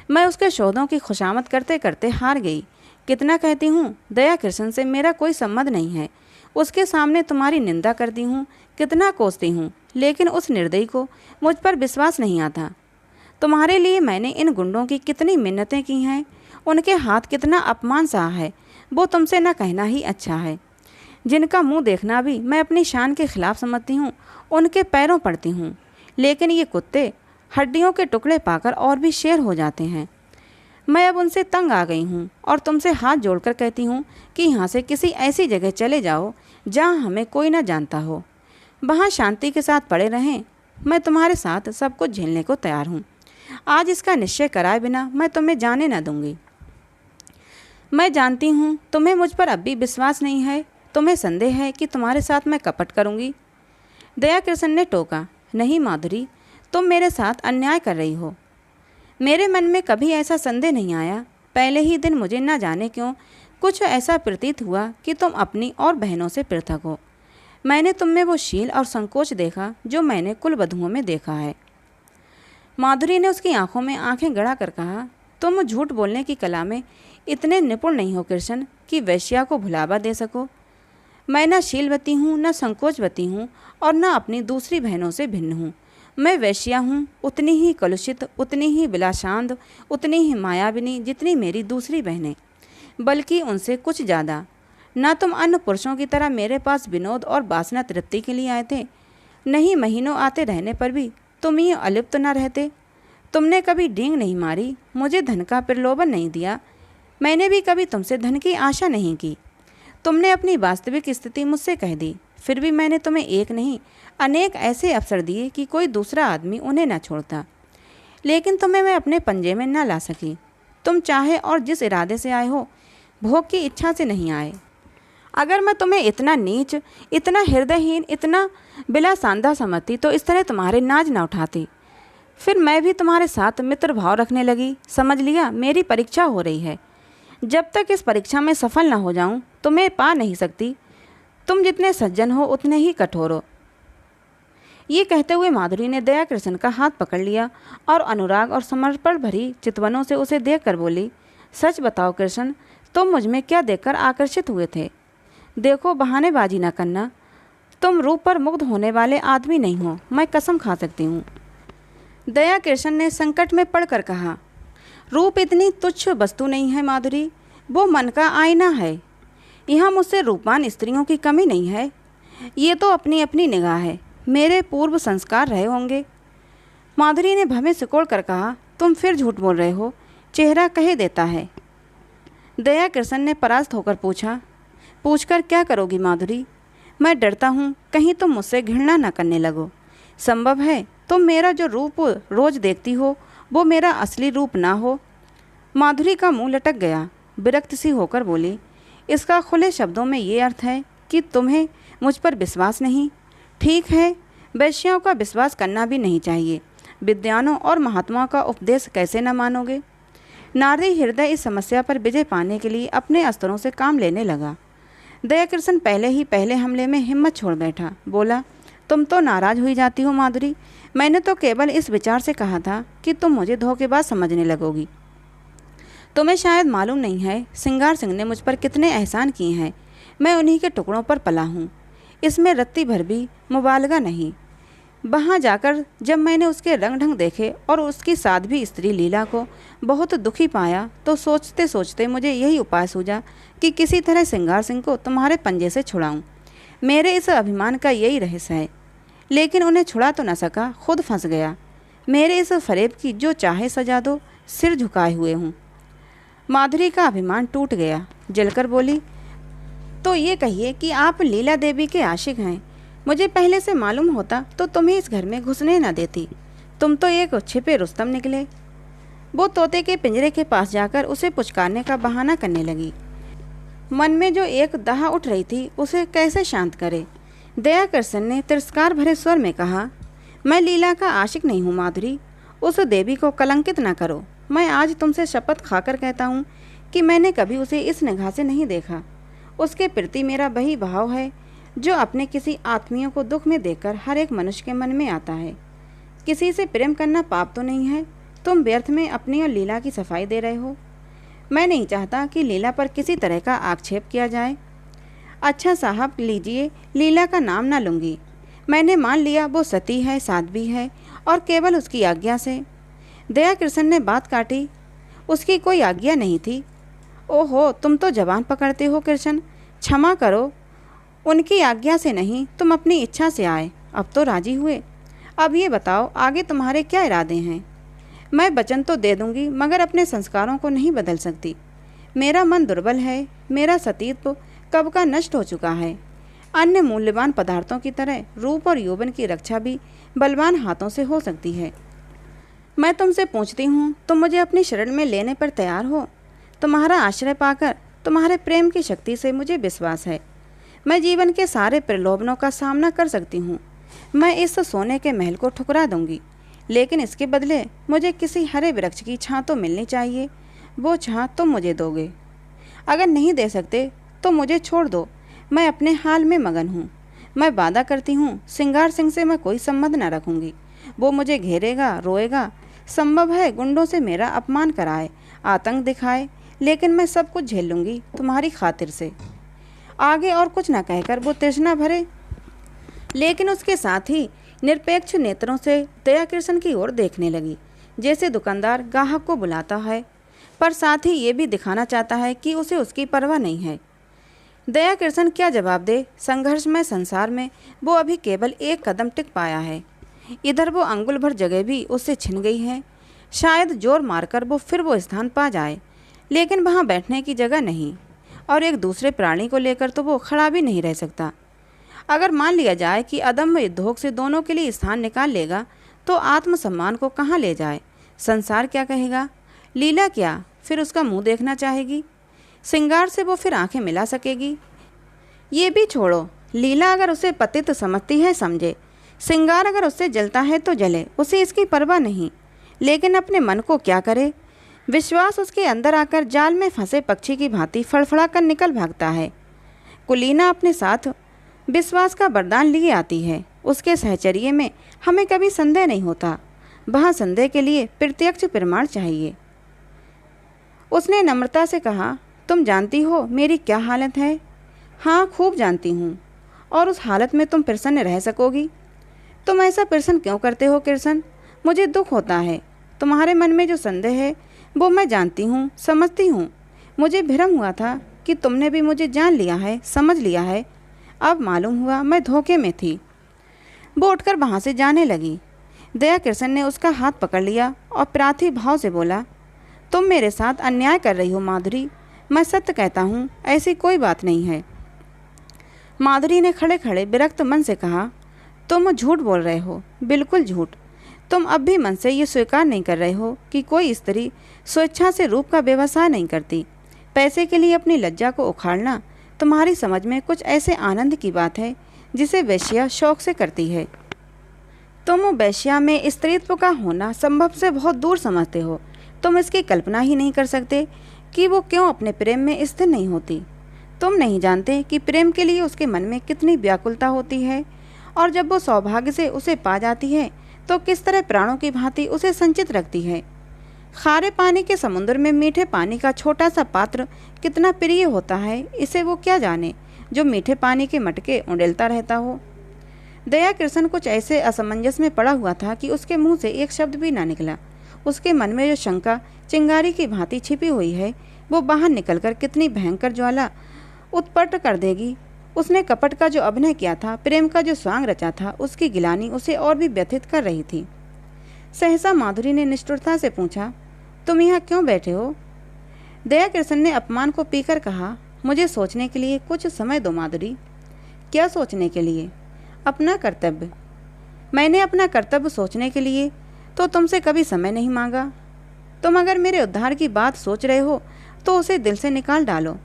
मैं उसके शोधों की खुशामद करते करते हार गई। कितना कहती हूँ दया कृष्ण से मेरा कोई संबंध नहीं है, उसके सामने तुम्हारी निंदा करती हूँ, कितना कोसती हूँ, लेकिन उस निर्दयी को मुझ पर विश्वास नहीं आता। तुम्हारे लिए मैंने इन गुंडों की कितनी मिन्नतें की हैं, उनके हाथ कितना अपमान सहा है, वो तुमसे न कहना ही अच्छा है। जिनका मुंह देखना भी मैं अपनी शान के खिलाफ समझती हूँ, उनके पैरों पड़ती हूँ, लेकिन ये कुत्ते हड्डियों के टुकड़े पाकर और भी शेर हो जाते हैं। मैं अब उनसे तंग आ गई हूँ और तुमसे हाथ जोड़कर कहती हूँ कि यहाँ से किसी ऐसी जगह चले जाओ जहाँ हमें कोई ना जानता हो, वहाँ शांति के साथ पड़े रहें। मैं तुम्हारे साथ सब कुछ झेलने को तैयार हूँ। आज इसका निश्चय कराए बिना मैं तुम्हें जाने न दूंगी। मैं जानती हूँ तुम्हें मुझ पर अब भी विश्वास नहीं है, तुम्हें संदेह है कि तुम्हारे साथ मैं कपट करूँगी। दया कृष्ण ने टोका, नहीं माधुरी, तुम मेरे साथ अन्याय कर रही हो। मेरे मन में कभी ऐसा संदेह नहीं आया। पहले ही दिन मुझे न जाने क्यों कुछ ऐसा प्रतीत हुआ कि तुम अपनी और बहनों से पृथक हो। मैंने तुम में वो शील और संकोच देखा जो मैंने कुलवधुओं में देखा है। माधुरी ने उसकी आंखों में आंखें गड़ा कर कहा, तुम झूठ बोलने की कला में इतने निपुण नहीं हो कृष्ण कि वेश्या को भुलावा दे सको। मैं न शीलवती हूँ, न संकोचवती हूँ और न अपनी दूसरी बहनों से भिन्न हूँ। मैं वैश्या हूँ, उतनी ही कलुषित, उतनी ही विलासांध, उतनी ही मायाविनी जितनी मेरी दूसरी बहनें, बल्कि उनसे कुछ ज़्यादा। ना तुम अन्य पुरुषों की तरह मेरे पास विनोद और वासना तृप्ति के लिए आए थे, नहीं महीनों आते रहने पर भी तुम ही अलिप्त न रहते। तुमने कभी डींग नहीं मारी, मुझे धन का प्रलोभन नहीं दिया, मैंने भी कभी तुमसे धन की आशा नहीं की। तुमने अपनी वास्तविक स्थिति मुझसे कह दी, फिर भी मैंने तुम्हें एक नहीं अनेक ऐसे अवसर दिए कि कोई दूसरा आदमी उन्हें न छोड़ता, लेकिन तुम्हें मैं अपने पंजे में न ला सकी। तुम चाहे और जिस इरादे से आए हो, भोग की इच्छा से नहीं आए। अगर मैं तुम्हें इतना नीच, इतना हृदयहीन, इतना बिला सांदा समझती तो इस तरह तुम्हारे नाज न उठाती। फिर मैं भी तुम्हारे साथ मित्र भाव रखने लगी। समझ लिया मेरी परीक्षा हो रही है। जब तक इस परीक्षा में सफल न हो जाऊं तो मैं पा नहीं सकती। तुम जितने सज्जन हो उतने ही कठोर हो। ये कहते हुए माधुरी ने दया कृष्ण का हाथ पकड़ लिया और अनुराग और समर्पण भरी चितवनों से उसे देखकर बोली, सच बताओ कृष्ण, तुम मुझ में क्या देखकर आकर्षित हुए थे? देखो, बहानेबाजी न करना, तुम रूप पर मुग्ध होने वाले आदमी नहीं हो, मैं कसम खा सकती हूँ। दया कृष्ण ने संकट में पड़कर कहा, रूप इतनी तुच्छ वस्तु नहीं है माधुरी, वो मन का आईना है। यहाँ मुझसे रूपवान स्त्रियों की कमी नहीं है। ये तो अपनी अपनी निगाह है, मेरे पूर्व संस्कार रहे होंगे। माधुरी ने भवें सिकोड़ कर कहा, तुम फिर झूठ बोल रहे हो, चेहरा कह देता है। दया कृष्ण ने परास्त होकर पूछा, पूछकर क्या करोगी माधुरी? मैं डरता हूँ कहीं तुम मुझसे घृणा न करने लगो। संभव है तुम मेरा जो रूप रोज देखती हो वो मेरा असली रूप ना हो। माधुरी का मुंह लटक गया, विरक्त सी होकर बोली, इसका खुले शब्दों में ये अर्थ है कि तुम्हें मुझ पर विश्वास नहीं। ठीक है, वैश्यों का विश्वास करना भी नहीं चाहिए, विद्वानों और महात्माओं का उपदेश कैसे न मानोगे? नारी हृदय इस समस्या पर विजय पाने के लिए अपने अस्त्रों से काम लेने लगा। दयाकृष्ण पहले हमले में हिम्मत छोड़ बैठा। बोला, तुम तो नाराज हुई जाती हो माधुरी, मैंने तो केवल इस विचार से कहा था कि तुम मुझे धोखेबाज समझने लगोगी। तुम्हें शायद मालूम नहीं है सिंगार सिंह ने मुझ पर कितने एहसान किए हैं। मैं उन्हीं के टुकड़ों पर पला हूँ, इसमें रत्ती भर भी मुबालगा नहीं। वहाँ जाकर जब मैंने उसके रंग ढंग देखे और उसकी साध्वी स्त्री लीला को बहुत दुखी पाया तो सोचते सोचते मुझे यही उपाय सूझा कि किसी तरह सिंगार सिंह को तुम्हारे पंजे से छुड़ाऊँ। मेरे इस अभिमान का यही रहस्य है, लेकिन उन्हें छुड़ा तो न सका, खुद फंस गया। मेरे इस फरेब की जो चाहे सजा दो, सिर झुकाए हुए हूँ। माधुरी का अभिमान टूट गया, जलकर बोली, तो ये कहिए कि आप लीला देवी के आशिक हैं। मुझे पहले से मालूम होता तो तुम्हें इस घर में घुसने न देती। तुम तो एक छिपे रुस्तम निकले। वो तोते के पिंजरे के पास जाकर उसे पुचकारने का बहाना करने लगी। मन में जो एक दहा उठ रही थी उसे कैसे शांत करे। दयाकृष्ण ने तिरस्कार भरे स्वर में कहा, मैं लीला का आशिक नहीं हूँ माधुरी, उस देवी को कलंकित न करो। मैं आज तुमसे शपथ खाकर कहता हूँ कि मैंने कभी उसे इस निगाह से नहीं देखा। उसके प्रति मेरा वही भाव है जो अपने किसी आत्मीय को दुख में देखकर हर एक मनुष्य के मन में आता है। किसी से प्रेम करना पाप तो नहीं है। तुम व्यर्थ में अपनी और लीला की सफाई दे रहे हो। मैं नहीं चाहता कि लीला पर किसी तरह का आक्षेप किया जाए। अच्छा साहब, लीजिए, लीला का नाम ना लूँगी। मैंने मान लिया वो सती है, साध्वी है, और केवल उसकी आज्ञा से। दयाकृष्ण ने बात काटी, उसकी कोई आज्ञा नहीं थी। ओहो, तुम तो जबान पकड़ते हो कृष्ण, क्षमा करो, उनकी आज्ञा से नहीं, तुम अपनी इच्छा से आए। अब तो राजी हुए। अब ये बताओ आगे तुम्हारे क्या इरादे हैं। मैं वचन तो दे दूंगी मगर अपने संस्कारों को नहीं बदल सकती। मेरा मन दुर्बल है, मेरा सतीत्व कब का नष्ट हो चुका है। अन्य मूल्यवान पदार्थों की तरह रूप और यौवन की रक्षा भी बलवान हाथों से हो सकती है। मैं तुमसे पूछती हूँ, तुम मुझे अपनी शरण में लेने पर तैयार हो? तुम्हारा आश्रय पाकर तुम्हारे प्रेम की शक्ति से मुझे विश्वास है मैं जीवन के सारे प्रलोभनों का सामना कर सकती हूँ। मैं इस सोने के महल को ठुकरा दूंगी, लेकिन इसके बदले मुझे किसी हरे वृक्ष की छां तो मिलनी चाहिए। वो छां तुम मुझे दोगे। अगर नहीं दे सकते तो मुझे छोड़ दो, मैं अपने हाल में मगन हूँ। मैं वादा करती हूँ सिंगार सिंह से मैं कोई संबंध न रखूँगी। वो मुझे घेरेगा, रोएगा, संभव है गुंडों से मेरा अपमान कराए, आतंक दिखाए, लेकिन मैं सब कुछ झेल लूँगी तुम्हारी खातिर से। आगे और कुछ न कहकर वो तृष्णा भरे लेकिन उसके साथ ही निरपेक्ष नेत्रों से दयाकृष्ण की ओर देखने लगी, जैसे दुकानदार ग्राहक को बुलाता है पर साथ ही ये भी दिखाना चाहता है कि उसे उसकी परवाह नहीं है। दयाकृष्ण क्या जवाब दे। संघर्षमय संसार में वो अभी केवल एक कदम टिक पाया है। इधर वो अंगुल भर जगह भी उससे छिन गई है। शायद जोर मारकर वो फिर वो स्थान पा जाए, लेकिन वहाँ बैठने की जगह नहीं, और एक दूसरे प्राणी को लेकर तो वो खड़ा भी नहीं रह सकता। अगर मान लिया जाए कि अदम्य उद्योग से दोनों के लिए स्थान निकाल लेगा तो आत्मसम्मान को कहाँ ले जाए। संसार क्या कहेगा, लीला क्या फिर उसका मुंह देखना चाहेगी, सिंगार से वो फिर आंखें मिला सकेगी। ये भी छोड़ो, लीला अगर उसे पतित समझती है समझे, सिंगार अगर उससे जलता है तो जले, उसे इसकी परवाह नहीं। लेकिन अपने मन को क्या करे। विश्वास उसके अंदर आकर जाल में फंसे पक्षी की भांति फड़फड़ा कर निकल भागता है। कुलीना अपने साथ विश्वास का वरदान लिए आती है। उसके सहचर्य में हमें कभी संदेह नहीं होता। वहाँ संदेह के लिए प्रत्यक्ष प्रमाण चाहिए। उसने नम्रता से कहा, तुम जानती हो मेरी क्या हालत है? हाँ, खूब जानती हूँ। और उस हालत में तुम प्रसन्न रह सकोगी? तुम ऐसा प्रश्न क्यों करते हो कृष्ण? मुझे दुख होता है। तुम्हारे मन में जो संदेह है वो मैं जानती हूँ, समझती हूँ। मुझे भ्रम हुआ था कि तुमने भी मुझे जान लिया है, समझ लिया है। अब मालूम हुआ मैं धोखे में थी। वो उठकर वहाँ से जाने लगी। दयाकृष्ण ने उसका हाथ पकड़ लिया और प्रार्थी भाव से बोला, तुम मेरे साथ अन्याय कर रही हो माधुरी। मैं सत्य कहता हूँ, ऐसी कोई बात नहीं है। माधुरी ने खड़े खड़े विरक्त मन से कहा, तुम झूठ बोल रहे हो, बिल्कुल झूठ। तुम अब भी मन से ये स्वीकार नहीं कर रहे हो कि कोई स्त्री स्वेच्छा से रूप का व्यवसाय नहीं करती। पैसे के लिए अपनी लज्जा को उखाड़ना तुम्हारी समझ में कुछ ऐसे आनंद की बात है जिसे वेश्या शौक से करती है। तुम वेश्या में स्त्रीत्व का होना संभव से बहुत दूर समझते हो। तुम इसकी कल्पना ही नहीं कर सकते कि वो क्यों अपने प्रेम में स्थिर नहीं होती। तुम नहीं जानते कि प्रेम के लिए उसके मन में कितनी व्याकुलता होती है, और जब वो सौभाग्य से उसे पा जाती है तो किस तरह प्राणों की भांति उसे संचित रखती है। खारे पानी के समुद्र में मीठे पानी का छोटा सा पात्र कितना प्रिय होता है, इसे वो क्या जाने जो मीठे पानी के मटके उंडेलता रहता हो। दयाकृष्ण कुछ ऐसे असमंजस में पड़ा हुआ था कि उसके मुंह से एक शब्द भी ना निकला। उसके मन में जो शंका चिंगारी की भांति छिपी हुई है वो बाहर निकलकर कितनी भयंकर ज्वाला उत्पट कर देगी। उसने कपट का जो अभिनय किया था, प्रेम का जो स्वांग रचा था, उसकी गिलानी उसे और भी व्यथित कर रही थी। सहसा माधुरी ने निष्ठुरता से पूछा, तुम यहाँ क्यों बैठे हो? दयाकृष्ण ने अपमान को पीकर कहा, मुझे सोचने के लिए कुछ समय दो माधुरी। क्या सोचने के लिए? अपना कर्तव्य। मैंने अपना कर्तव्य सोचने के लिए तो तुमसे कभी समय नहीं मांगा। तुम अगर मेरे उद्धार की बात सोच रहे हो तो उसे दिल से निकाल डालो।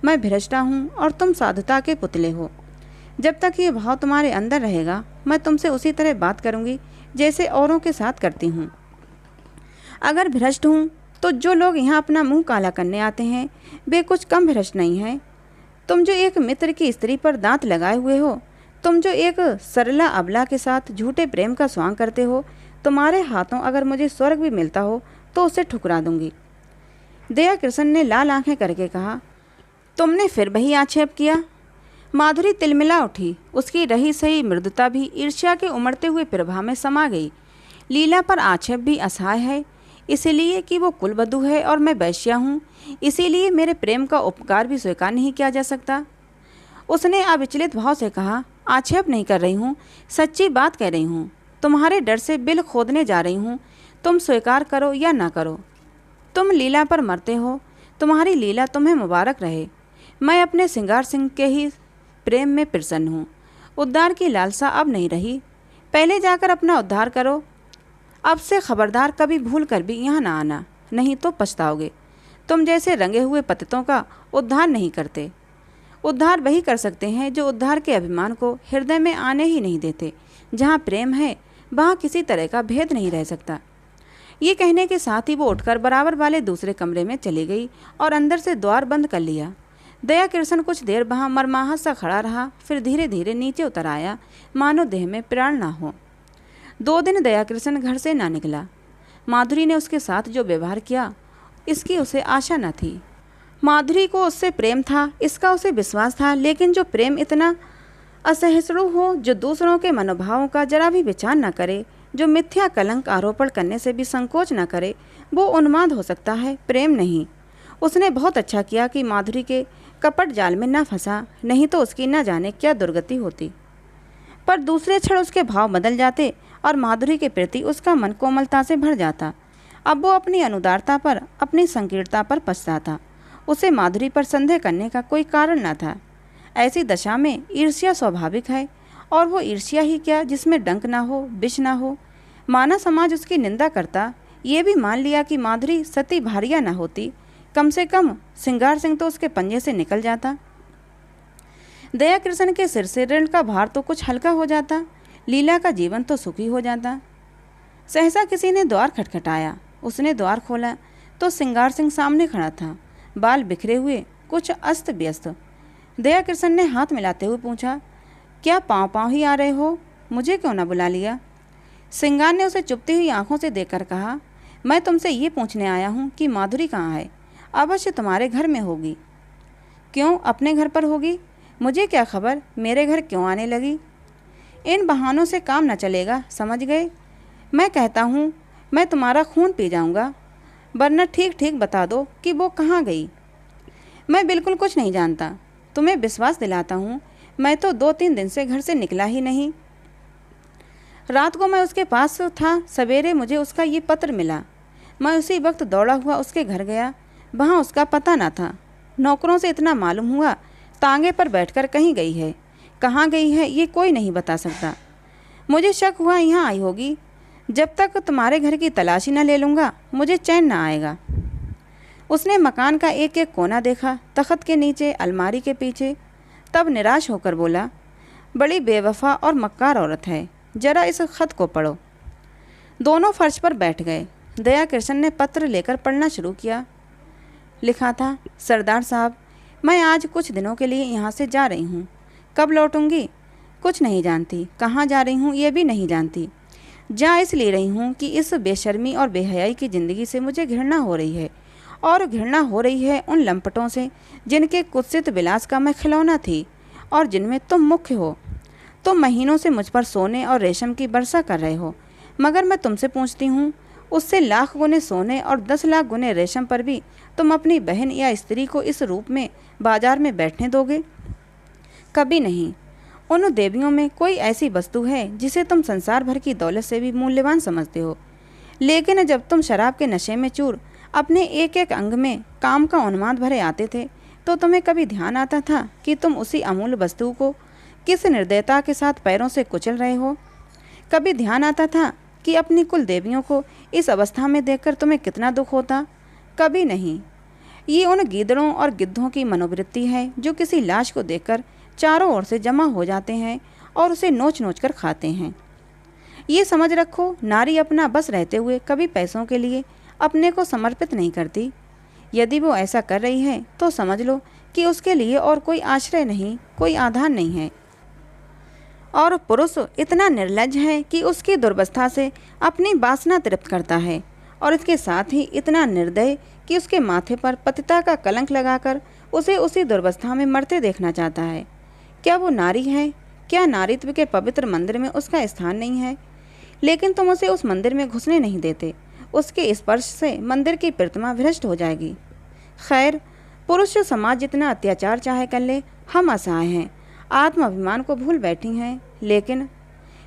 मैं भ्रष्टा हूँ और तुम साधुता के पुतले हो। जब तक ये भाव तुम्हारे अंदर रहेगा, मैं तुमसे उसी तरह बात करूँगी जैसे औरों के साथ करती हूँ। अगर भ्रष्ट हूँ तो जो लोग यहाँ अपना मुंह काला करने आते हैं वे कुछ कम भ्रष्ट नहीं हैं। तुम जो एक मित्र की स्त्री पर दांत लगाए हुए हो, तुम जो एक सरला अबला के साथ झूठे प्रेम का स्वांग करते हो, तुम्हारे हाथों अगर मुझे स्वर्ग भी मिलता हो तो उसे ठुकरा दूंगी। दया कृष्ण ने लाल आंखें करके कहा, तुमने फिर वही आक्षेप किया। माधुरी तिलमिला उठी। उसकी रही सही मृदुता भी ईर्ष्या के उमड़ते हुए प्रभा में समा गई। लीला पर आक्षेप भी असहाय है, इसीलिए कि वो कुलवधू है और मैं वैश्या हूँ, इसीलिए मेरे प्रेम का उपकार भी स्वीकार नहीं किया जा सकता। उसने अविचलित भाव से कहा, आक्षेप नहीं कर रही हूँ, सच्ची बात कह रही हूँ। तुम्हारे डर से बिल खोदने जा रही हूँ, तुम स्वीकार करो या ना करो। तुम लीला पर मरते हो, तुम्हारी लीला तुम्हें मुबारक रहे। मैं अपने सिंगार सिंह के ही प्रेम में प्रसन्न हूँ। उद्धार की लालसा अब नहीं रही। पहले जाकर अपना उद्धार करो। अब से खबरदार कभी भूल कर भी यहाँ ना आना, नहीं तो पछताओगे। तुम जैसे रंगे हुए पतितों का उद्धार नहीं करते। उद्धार वही कर सकते हैं जो उद्धार के अभिमान को हृदय में आने ही नहीं देते। जहाँ प्रेम है वहाँ किसी तरह का भेद नहीं रह सकता। ये कहने के साथ ही वो उठकर बराबर वाले दूसरे कमरे में चली गई और अंदर से द्वार बंद कर लिया। दया कृष्ण कुछ देर वहाँ मरमाहत सा खड़ा रहा, फिर धीरे धीरे नीचे उतर आया, मानो देह में प्राण ना हो। 2 दिन दया कृष्ण घर से ना निकला। माधुरी ने उसके साथ जो व्यवहार किया, इसकी उसे आशा न थी। माधुरी को उससे प्रेम था, इसका उसे विश्वास था, लेकिन जो प्रेम इतना असहिष्णु हो, जो दूसरों के मनोभावों का जरा भी विचार न करे, जो मिथ्या कलंक आरोपण करने से भी संकोच न करे, वो उन्माद हो सकता है, प्रेम नहीं। उसने बहुत अच्छा किया कि माधुरी के कपट जाल में न फंसा, नहीं तो उसकी न जाने क्या दुर्गति होती। पर दूसरे क्षण उसके भाव बदल जाते और माधुरी के प्रति उसका मन कोमलता से भर जाता। अब वो अपनी अनुदारता पर, अपनी संकीर्णता पर पछताता। उसे माधुरी पर संदेह करने का कोई कारण न था। ऐसी दशा में ईर्ष्या स्वाभाविक है, और वो ईर्ष्या ही क्या जिसमें डंक ना हो, विष ना हो। माना समाज उसकी निंदा करता, ये भी मान लिया कि माधुरी सती भारिया न होती, कम से कम सिंगार सिंह तो उसके पंजे से निकल जाता। दया कृष्ण के सिर से ऋण का भार तो कुछ हल्का हो जाता, लीला का जीवन तो सुखी हो जाता। सहसा किसी ने द्वार खटखटाया। उसने द्वार खोला तो सिंगार सिंह सामने खड़ा था, बाल बिखरे हुए, कुछ अस्त व्यस्त। दया कृष्ण ने हाथ मिलाते हुए पूछा, क्या पाँव पाँव ही आ रहे हो, मुझे क्यों ना बुला लिया? सिंगार ने उसे चुपती हुई आंखों से देखकर कहा, मैं तुमसे ये पूछने आया हूँ कि माधुरी कहाँ है? अवश्य तुम्हारे घर में होगी। क्यों, अपने घर पर होगी? मुझे क्या खबर मेरे घर क्यों आने लगी? इन बहानों से काम न चलेगा, समझ गए? मैं कहता हूँ मैं तुम्हारा खून पी जाऊँगा, वरना ठीक ठीक बता दो कि वो कहाँ गई। मैं बिल्कुल कुछ नहीं जानता, तुम्हें विश्वास दिलाता हूँ। मैं तो 2-3 दिन से घर से निकला ही नहीं। रात को मैं उसके पास था, सवेरे मुझे उसका ये पत्र मिला। मैं उसी वक्त दौड़ा हुआ उसके घर गया, वहाँ उसका पता न था। नौकरों से इतना मालूम हुआ, तांगे पर बैठकर कहीं गई है। कहाँ गई है ये कोई नहीं बता सकता। मुझे शक हुआ यहाँ आई होगी। जब तक तुम्हारे घर की तलाशी न ले लूँगा मुझे चैन न आएगा। उसने मकान का एक एक कोना देखा, तख्त के नीचे, अलमारी के पीछे, तब निराश होकर बोला, बड़ी बेवफा और मक्कार औरत है, जरा इस खत को पढ़ो। दोनों फर्श पर बैठ गए। दया कृष्ण ने पत्र लेकर पढ़ना शुरू किया। लिखा था, सरदार साहब, मैं आज कुछ दिनों के लिए यहाँ से जा रही हूँ। कब लौटूंगी कुछ नहीं जानती, कहाँ जा रही हूँ ये भी नहीं जानती। जा इसलिए रही हूँ कि इस बेशर्मी और बेहयाई की ज़िंदगी से मुझे घृणा हो रही है, और घृणा हो रही है उन लंपटों से जिनके कुत्सित विलास का मैं खिलौना थी और जिनमें तुम मुख्य हो। तुम महीनों से मुझ पर सोने और रेशम की वर्षा कर रहे हो, मगर मैं तुमसे पूछती हूँ, उससे लाख गुने सोने और 10 लाख गुने रेशम पर भी तुम अपनी बहन या स्त्री को इस रूप में बाजार में बैठने दोगे? कभी नहीं। उन देवियों में कोई ऐसी वस्तु है जिसे तुम संसार भर की दौलत से भी मूल्यवान समझते हो, लेकिन जब तुम शराब के नशे में चूर अपने एक एक अंग में काम का उन्माद भरे आते थे, तो तुम्हें कभी ध्यान आता था कि तुम उसी अमूल्य वस्तु को किस निर्दयता के साथ पैरों से कुचल रहे हो? कभी ध्यान आता था कि अपनी कुल देवियों को इस अवस्था में देखकर तुम्हें कितना दुख होता? कभी नहीं। ये उन गीदड़ों और गिद्धों की मनोवृत्ति है जो किसी लाश को देखकर चारों ओर से जमा हो जाते हैं और उसे नोच नोच कर खाते हैं। ये समझ रखो, नारी अपना बस रहते हुए कभी पैसों के लिए अपने को समर्पित नहीं करती। यदि वो ऐसा कर रही है तो समझ लो कि उसके लिए और कोई आश्रय नहीं, कोई आधार नहीं है। और पुरुष इतना निर्लज्ज है कि उसकी दुर्वस्था से अपनी वासना तृप्त करता है, और इसके साथ ही इतना निर्दय कि उसके माथे पर पतिता का कलंक लगाकर उसे उसी दुर्वस्था में मरते देखना चाहता है। क्या वो नारी है? क्या नारीत्व के पवित्र मंदिर में उसका स्थान नहीं है? लेकिन तुम उसे उस मंदिर में घुसने नहीं देते। उसके स्पर्श से मंदिर की प्रतिमा भ्रष्ट हो जाएगी। खैर, पुरुष समाज जितना अत्याचार चाहे कर ले, हम असहाय हैं, आत्म अभिमान को भूल बैठी हैं। लेकिन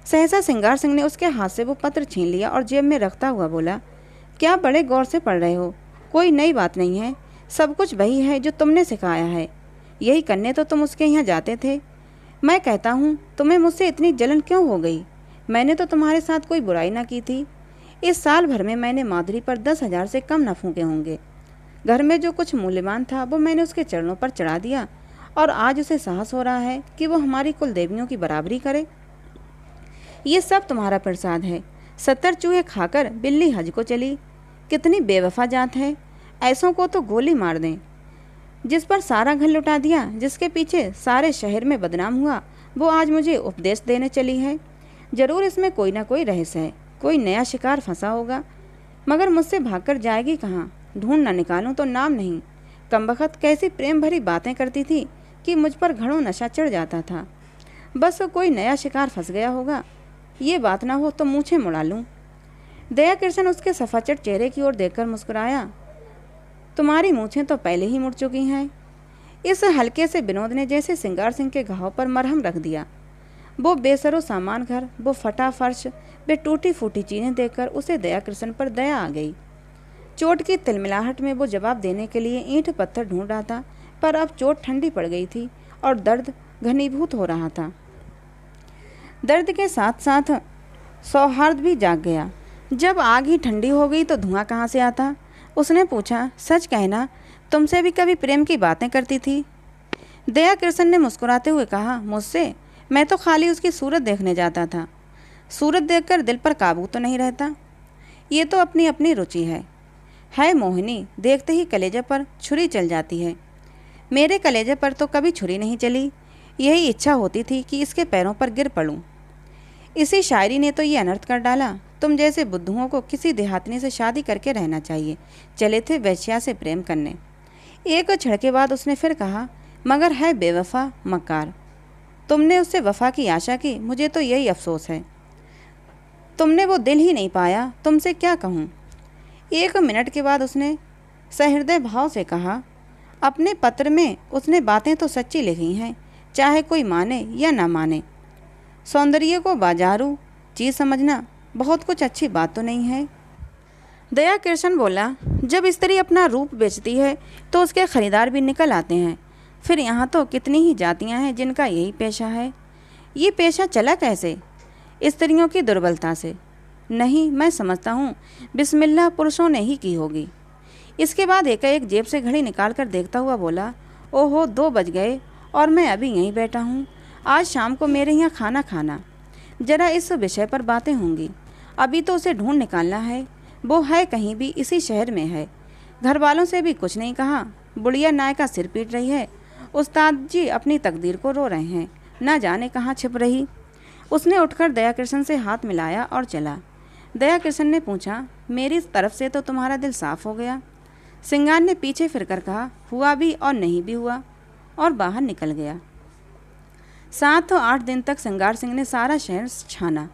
सहसा सिंगार सिंह ने उसके हाथ से वो पत्र छीन लिया और जेब में रखता हुआ बोला, क्या बड़े गौर से पढ़ रहे हो? कोई नई बात नहीं है, सब कुछ वही है जो तुमने सिखाया है। यही करने तो तुम उसके यहाँ जाते थे। मैं कहता हूँ, तुम्हें मुझसे इतनी जलन क्यों हो गई? मैंने तो तुम्हारे साथ कोई बुराई ना की थी। इस साल भर में मैंने माधुरी पर 10,000 से कम न फूके होंगे। घर में जो कुछ मूल्यवान था वो मैंने उसके चरणों पर चढ़ा दिया, और आज उसे साहस हो रहा है कि वो हमारी कुल देवियों की बराबरी करे। ये सब तुम्हारा प्रसाद है। 70 चूहे खाकर बिल्ली हज को चली। कितनी बेवफा जात है, ऐसों को तो गोली मार दें। जिस पर सारा घर लुटा दिया, जिसके पीछे सारे शहर में बदनाम हुआ, वो आज मुझे उपदेश देने चली है। जरूर इसमें कोई ना कोई रहस्य है, कोई नया शिकार फंसा होगा। मगर मुझसे भागकर जाएगी कहाँ? ढूंढ ना निकालूं तो नाम नहीं। कमबख्त कैसी प्रेम भरी बातें करती थी कि मुझ पर घड़ों नशा चढ़ जाता था। बस कोई नया शिकार फंस गया होगा। ये बात ना हो तो मूछें मुड़ा लूँ। दया कृष्ण उसके सफाचट चेहरे की ओर देखकर मुस्कुराया। तुम्हारी मूछें तो पहले ही मुड़ चुकी हैं। इस हल्के से विनोद ने जैसे सिंगार सिंह के घाव पर मरहम रख दिया। वो बेसरो सामान घर, वो फटा फर्श, वे टूटी फूटी चीज़ें देखकर उसे दया कृष्ण पर दया आ गई। चोट की तिलमिलाहट में वो जवाब देने के लिए ईंट पत्थर ढूंढ रहा था, पर अब चोट ठंडी पड़ गई थी और दर्द घनीभूत हो रहा था। दर्द के साथ साथ सौहार्द भी जाग गया। जब आग ही ठंडी हो गई तो धुआं कहाँ से आता? उसने पूछा, सच कहना, तुमसे भी कभी प्रेम की बातें करती थी? दया कृष्ण ने मुस्कुराते हुए कहा, मुझसे? मैं तो खाली उसकी सूरत देखने जाता था। सूरत देखकर दिल पर काबू तो नहीं रहता। ये तो अपनी अपनी रुचि है मोहिनी, देखते ही कलेजे पर छुरी चल जाती है। मेरे कलेजे पर तो कभी छुरी नहीं चली। यही इच्छा होती थी कि इसके पैरों पर गिर पड़ूं। इसी शायरी ने तो ये अनर्थ कर डाला। तुम जैसे बुद्धुओं को किसी देहातनी से शादी करके रहना चाहिए। चले थे वैश्या से प्रेम करने। एक क्षण के बाद उसने फिर कहा, मगर है बेवफा, मक्कार। तुमने उससे वफा की आशा की, मुझे तो यही अफसोस है। तुमने वो दिल ही नहीं पाया, तुमसे क्या कहूँ। 1 मिनट के बाद उसने सहृदय भाव से कहा, अपने पत्र में उसने बातें तो सच्ची लिखी हैं, चाहे कोई माने या ना माने। सौंदर्य को बाजारू चीज़ समझना बहुत कुछ अच्छी बात तो नहीं है। दया कृष्ण बोला, जब स्त्री अपना रूप बेचती है तो उसके खरीदार भी निकल आते हैं। फिर यहाँ तो कितनी ही जातियाँ हैं जिनका यही पेशा है। ये पेशा चला कैसे? स्त्रियों की दुर्बलता से। नहीं, मैं समझता हूँ बिस्मिल्लाह पुरुषों ने ही की होगी। इसके बाद एकाएक जेब से घड़ी निकाल कर देखता हुआ बोला, ओहो, 2 बज गए और मैं अभी यहीं बैठा हूँ। आज शाम को मेरे यहाँ खाना खाना, जरा इस विषय पर बातें होंगी। अभी तो उसे ढूंढ निकालना है। वो है कहीं भी, इसी शहर में है। घर वालों से भी कुछ नहीं कहा। बुढ़िया नाय का सिर पीट रही है। उस्ताद जी अपनी तकदीर को रो रहे हैं, ना जाने कहाँ छिप रही। उसने उठकर दया कृष्ण से हाथ मिलाया और चला। दया कृष्ण ने पूछा, मेरी तरफ से तो तुम्हारा दिल साफ हो गया? सिंगार ने पीछे फिरकर कहा, हुआ भी और नहीं भी हुआ, और बाहर निकल गया। 7 और 8 दिन तक सिंगार सिंह ने सारा शहर छाना।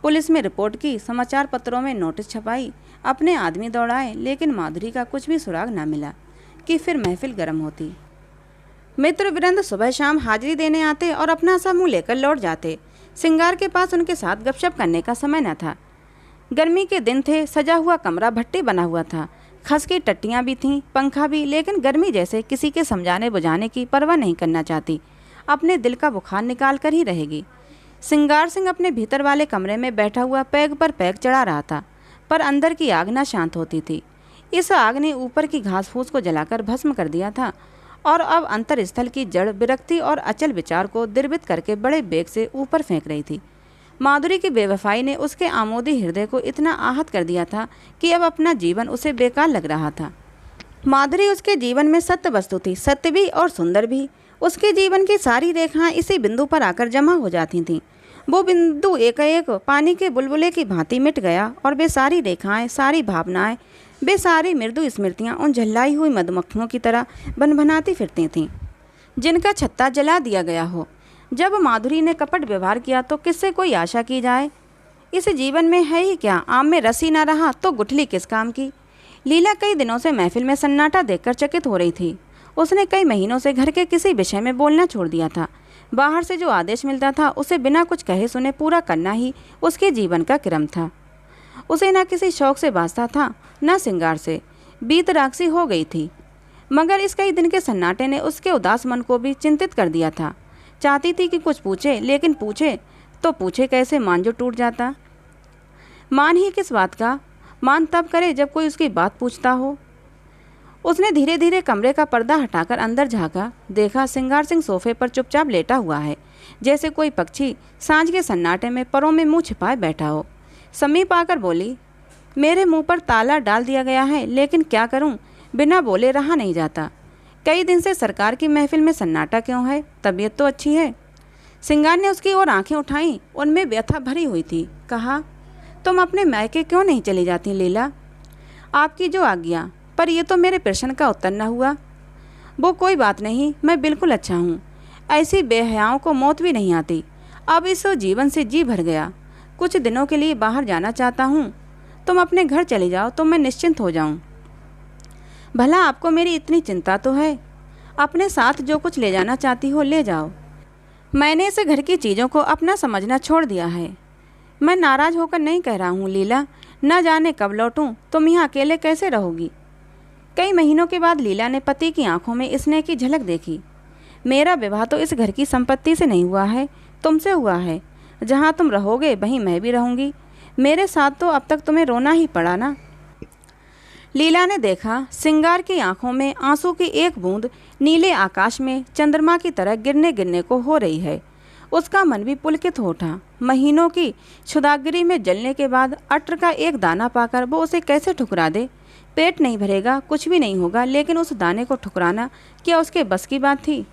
पुलिस में रिपोर्ट की, समाचार पत्रों में नोटिस छपाई, अपने आदमी दौड़ाए, लेकिन माधुरी का कुछ भी सुराग ना मिला कि फिर महफिल गर्म होती। मित्र वृंद सुबह शाम हाजिरी देने आते और अपना सा मुँह लेकर लौट जाते। सिंगार के पास उनके साथ गपशप करने का समय न था। गर्मी के दिन थे, सजा हुआ कमरा भट्टी बना हुआ था, खस की टट्टियाँ भी थीं, पंखा भी, लेकिन गर्मी जैसे किसी के समझाने बुझाने की परवाह नहीं करना चाहती। अपने दिल का बुखार निकाल कर ही रहेगी। सिंगार सिंह अपने भीतर वाले कमरे में बैठा हुआ पैग पर पैग चढ़ा रहा था, पर अंदर की आग ना शांत होती थी। इस आग ने ऊपर की घास फूस को जलाकर भस्म कर दिया था और अब अंतरस्थल की जड़ विरक्ति और अचल विचार को द्रवित करके बड़े बेग से ऊपर फेंक रही थी। माधुरी की बेवफाई ने उसके आमोदी हृदय को इतना आहत कर दिया था कि अब अपना जीवन उसे बेकार लग रहा था। माधुरी उसके जीवन में सत्य वस्तु थी, सत्य भी और सुंदर भी। उसके जीवन की सारी रेखाएं इसी बिंदु पर आकर जमा हो जाती थीं। वो बिंदु एक पानी के बुलबुले की भांति मिट गया और वे सारी रेखाएं, सारी भावनाएं, वे सारी मृदु स्मृतियां उन झल्लाई हुई मधुमक्खियों की तरह बनभनाती फिरती थीं जिनका छत्ता जला दिया गया हो। जब माधुरी ने कपट व्यवहार किया तो किससे कोई आशा की जाए? इस जीवन में है ही क्या? आम में रस ही ना रहा तो गुठली किस काम की? लीला कई दिनों से महफिल में सन्नाटा देखकर चकित हो रही थी। उसने कई महीनों से घर के किसी विषय में बोलना छोड़ दिया था। बाहर से जो आदेश मिलता था उसे बिना कुछ कहे सुने पूरा करना ही उसके जीवन का क्रम था। उसे न किसी शौक से बाँचता था न श्रृंगार से। बीत राक्षसी हो गई थी, मगर इस कई दिन के सन्नाटे ने उसके उदास मन को भी चिंतित कर दिया था। चाहती थी कि कुछ पूछे, लेकिन पूछे तो पूछे कैसे? मान जो टूट जाता। मान ही किस बात का? मान तब करे जब कोई उसकी बात पूछता हो। उसने धीरे धीरे कमरे का पर्दा हटाकर अंदर झाँका। देखा श्रृंगार सिंह सोफे पर चुपचाप लेटा हुआ है, जैसे कोई पक्षी सांझ के सन्नाटे में परों में मुंह छिपाए बैठा हो। समीप आकर बोली, मेरे मुंह पर ताला डाल दिया गया है, लेकिन क्या करूं, बिना बोले रहा नहीं जाता। कई दिन से सरकार की महफिल में सन्नाटा क्यों है? तबीयत तो अच्छी है। श्रृंगार ने उसकी ओर आंखें उठाईं, उनमें व्यथा भरी हुई थी। कहा, तुम अपने मायके क्यों नहीं चली जाती लीला? आपकी जो आज्ञा। पर यह तो मेरे प्रश्न का उत्तर न हुआ। वो कोई बात नहीं, मैं बिल्कुल अच्छा हूँ। ऐसी बेहयाओं को मौत भी नहीं आती। अब इस जीवन से जी भर गया। कुछ दिनों के लिए बाहर जाना चाहता हूँ। तुम अपने घर चले जाओ तो मैं निश्चिंत हो जाऊँ। भला आपको मेरी इतनी चिंता तो है? अपने साथ जो कुछ ले जाना चाहती हो ले जाओ। मैंने इस घर की चीज़ों को अपना समझना छोड़ दिया है। मैं नाराज़ होकर नहीं कह रहा हूँ लीला, न जाने कब लौटूं। तुम यहाँ अकेले कैसे रहोगी? कई महीनों के बाद लीला ने पति की आंखों में स्नेह की झलक देखी। मेरा विवाह तो इस घर की संपत्ति से नहीं हुआ है, तुमसे हुआ है। जहाँ तुम रहोगे वहीं मैं भी रहूँगी। मेरे साथ तो अब तक तुम्हें रोना ही पड़ा ना। लीला ने देखा श्रृंगार की आंखों में आंसू की एक बूंद नीले आकाश में चंद्रमा की तरह गिरने गिरने को हो रही है। उसका मन भी पुलकित हो उठा। महीनों की क्षुदाग्री में जलने के बाद अटर का एक दाना पाकर वो उसे कैसे ठुकरा दे? पेट नहीं भरेगा, कुछ भी नहीं होगा, लेकिन उस दाने को ठुकराना क्या उसके बस की बात थी?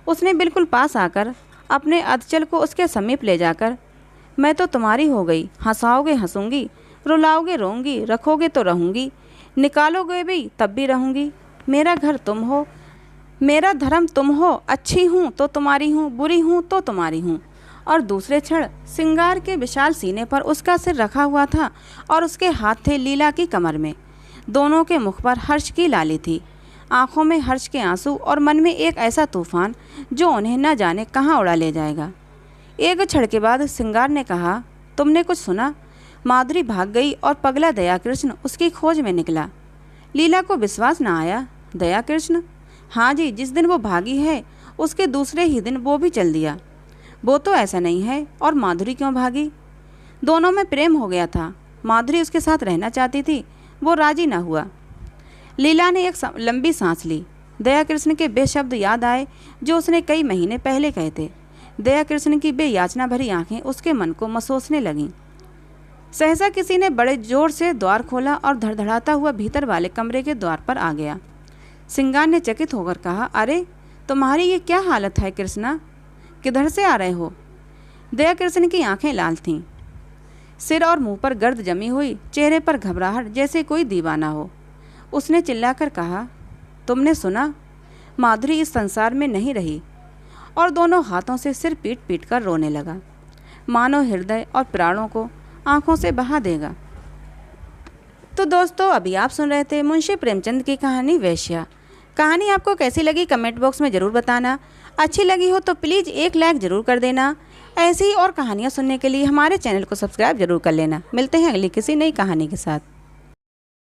उसने बिल्कुल पास आकर अपने अधचल को उसके समीप ले जाकर, मैं तो तुम्हारी हो गई। हंसाओगे हंसूंगी, रुलाओगे रोऊंगी, रखोगे तो रहूंगी, निकालोगे भी तब भी रहूंगी। मेरा घर तुम हो, मेरा धर्म तुम हो। अच्छी हूँ तो तुम्हारी हूँ, बुरी हूँ तो तुम्हारी हूँ। और दूसरे क्षण श्रृंगार के विशाल सीने पर उसका सिर रखा हुआ था और उसके हाथ थे लीला की कमर में। दोनों के मुख पर हर्ष की लाली थी, आंखों में हर्ष के आंसू और मन में एक ऐसा तूफान जो उन्हें न जाने कहाँ उड़ा ले जाएगा। एक क्षण के बाद श्रृंगार ने कहा, तुमने कुछ सुना? माधुरी भाग गई और पगला दयाकृष्ण उसकी खोज में निकला। लीला को विश्वास न आया। दयाकृष्ण? हाँ जी, जिस दिन वो भागी है उसके दूसरे ही दिन वो भी चल दिया। वो तो ऐसा नहीं है। और माधुरी क्यों भागी? दोनों में प्रेम हो गया था। माधुरी उसके साथ रहना चाहती थी, वो राजी न हुआ। लीला ने एक लंबी सांस ली। दयाकृष्ण के वे शब्द याद आए जो उसने कई महीने पहले कहे थे। दयाकृष्ण की बेयाचना भरी आंखें उसके मन को मसोसने लगीं। सहसा किसी ने बड़े जोर से द्वार खोला और धड़धड़ाता हुआ भीतर वाले कमरे के द्वार पर आ गया। श्रृंगार ने चकित होकर कहा, अरे तुम्हारी ये क्या हालत है कृष्णा? किधर से आ रहे हो? दयाकृष्ण की आंखें लाल थीं, सिर और मुंह पर गर्द जमी हुई, चेहरे पर घबराहट जैसे कोई दीवाना हो। उसने चिल्लाकर कहा, तुमने सुना? माधुरी इस संसार में नहीं रही। और दोनों हाथों से सिर पीट पीट कर रोने लगा, मानो हृदय और प्राणों को आंखों से बहा देगा। तो दोस्तों, अभी आप सुन रहे थे मुंशी प्रेमचंद की कहानी वेश्या। कहानी आपको कैसी लगी कमेंट बॉक्स में ज़रूर बताना। अच्छी लगी हो तो प्लीज़ एक लाइक ज़रूर कर देना। ऐसी ही और कहानियाँ सुनने के लिए हमारे चैनल को सब्सक्राइब जरूर कर लेना। मिलते हैं अगली किसी नई कहानी के साथ।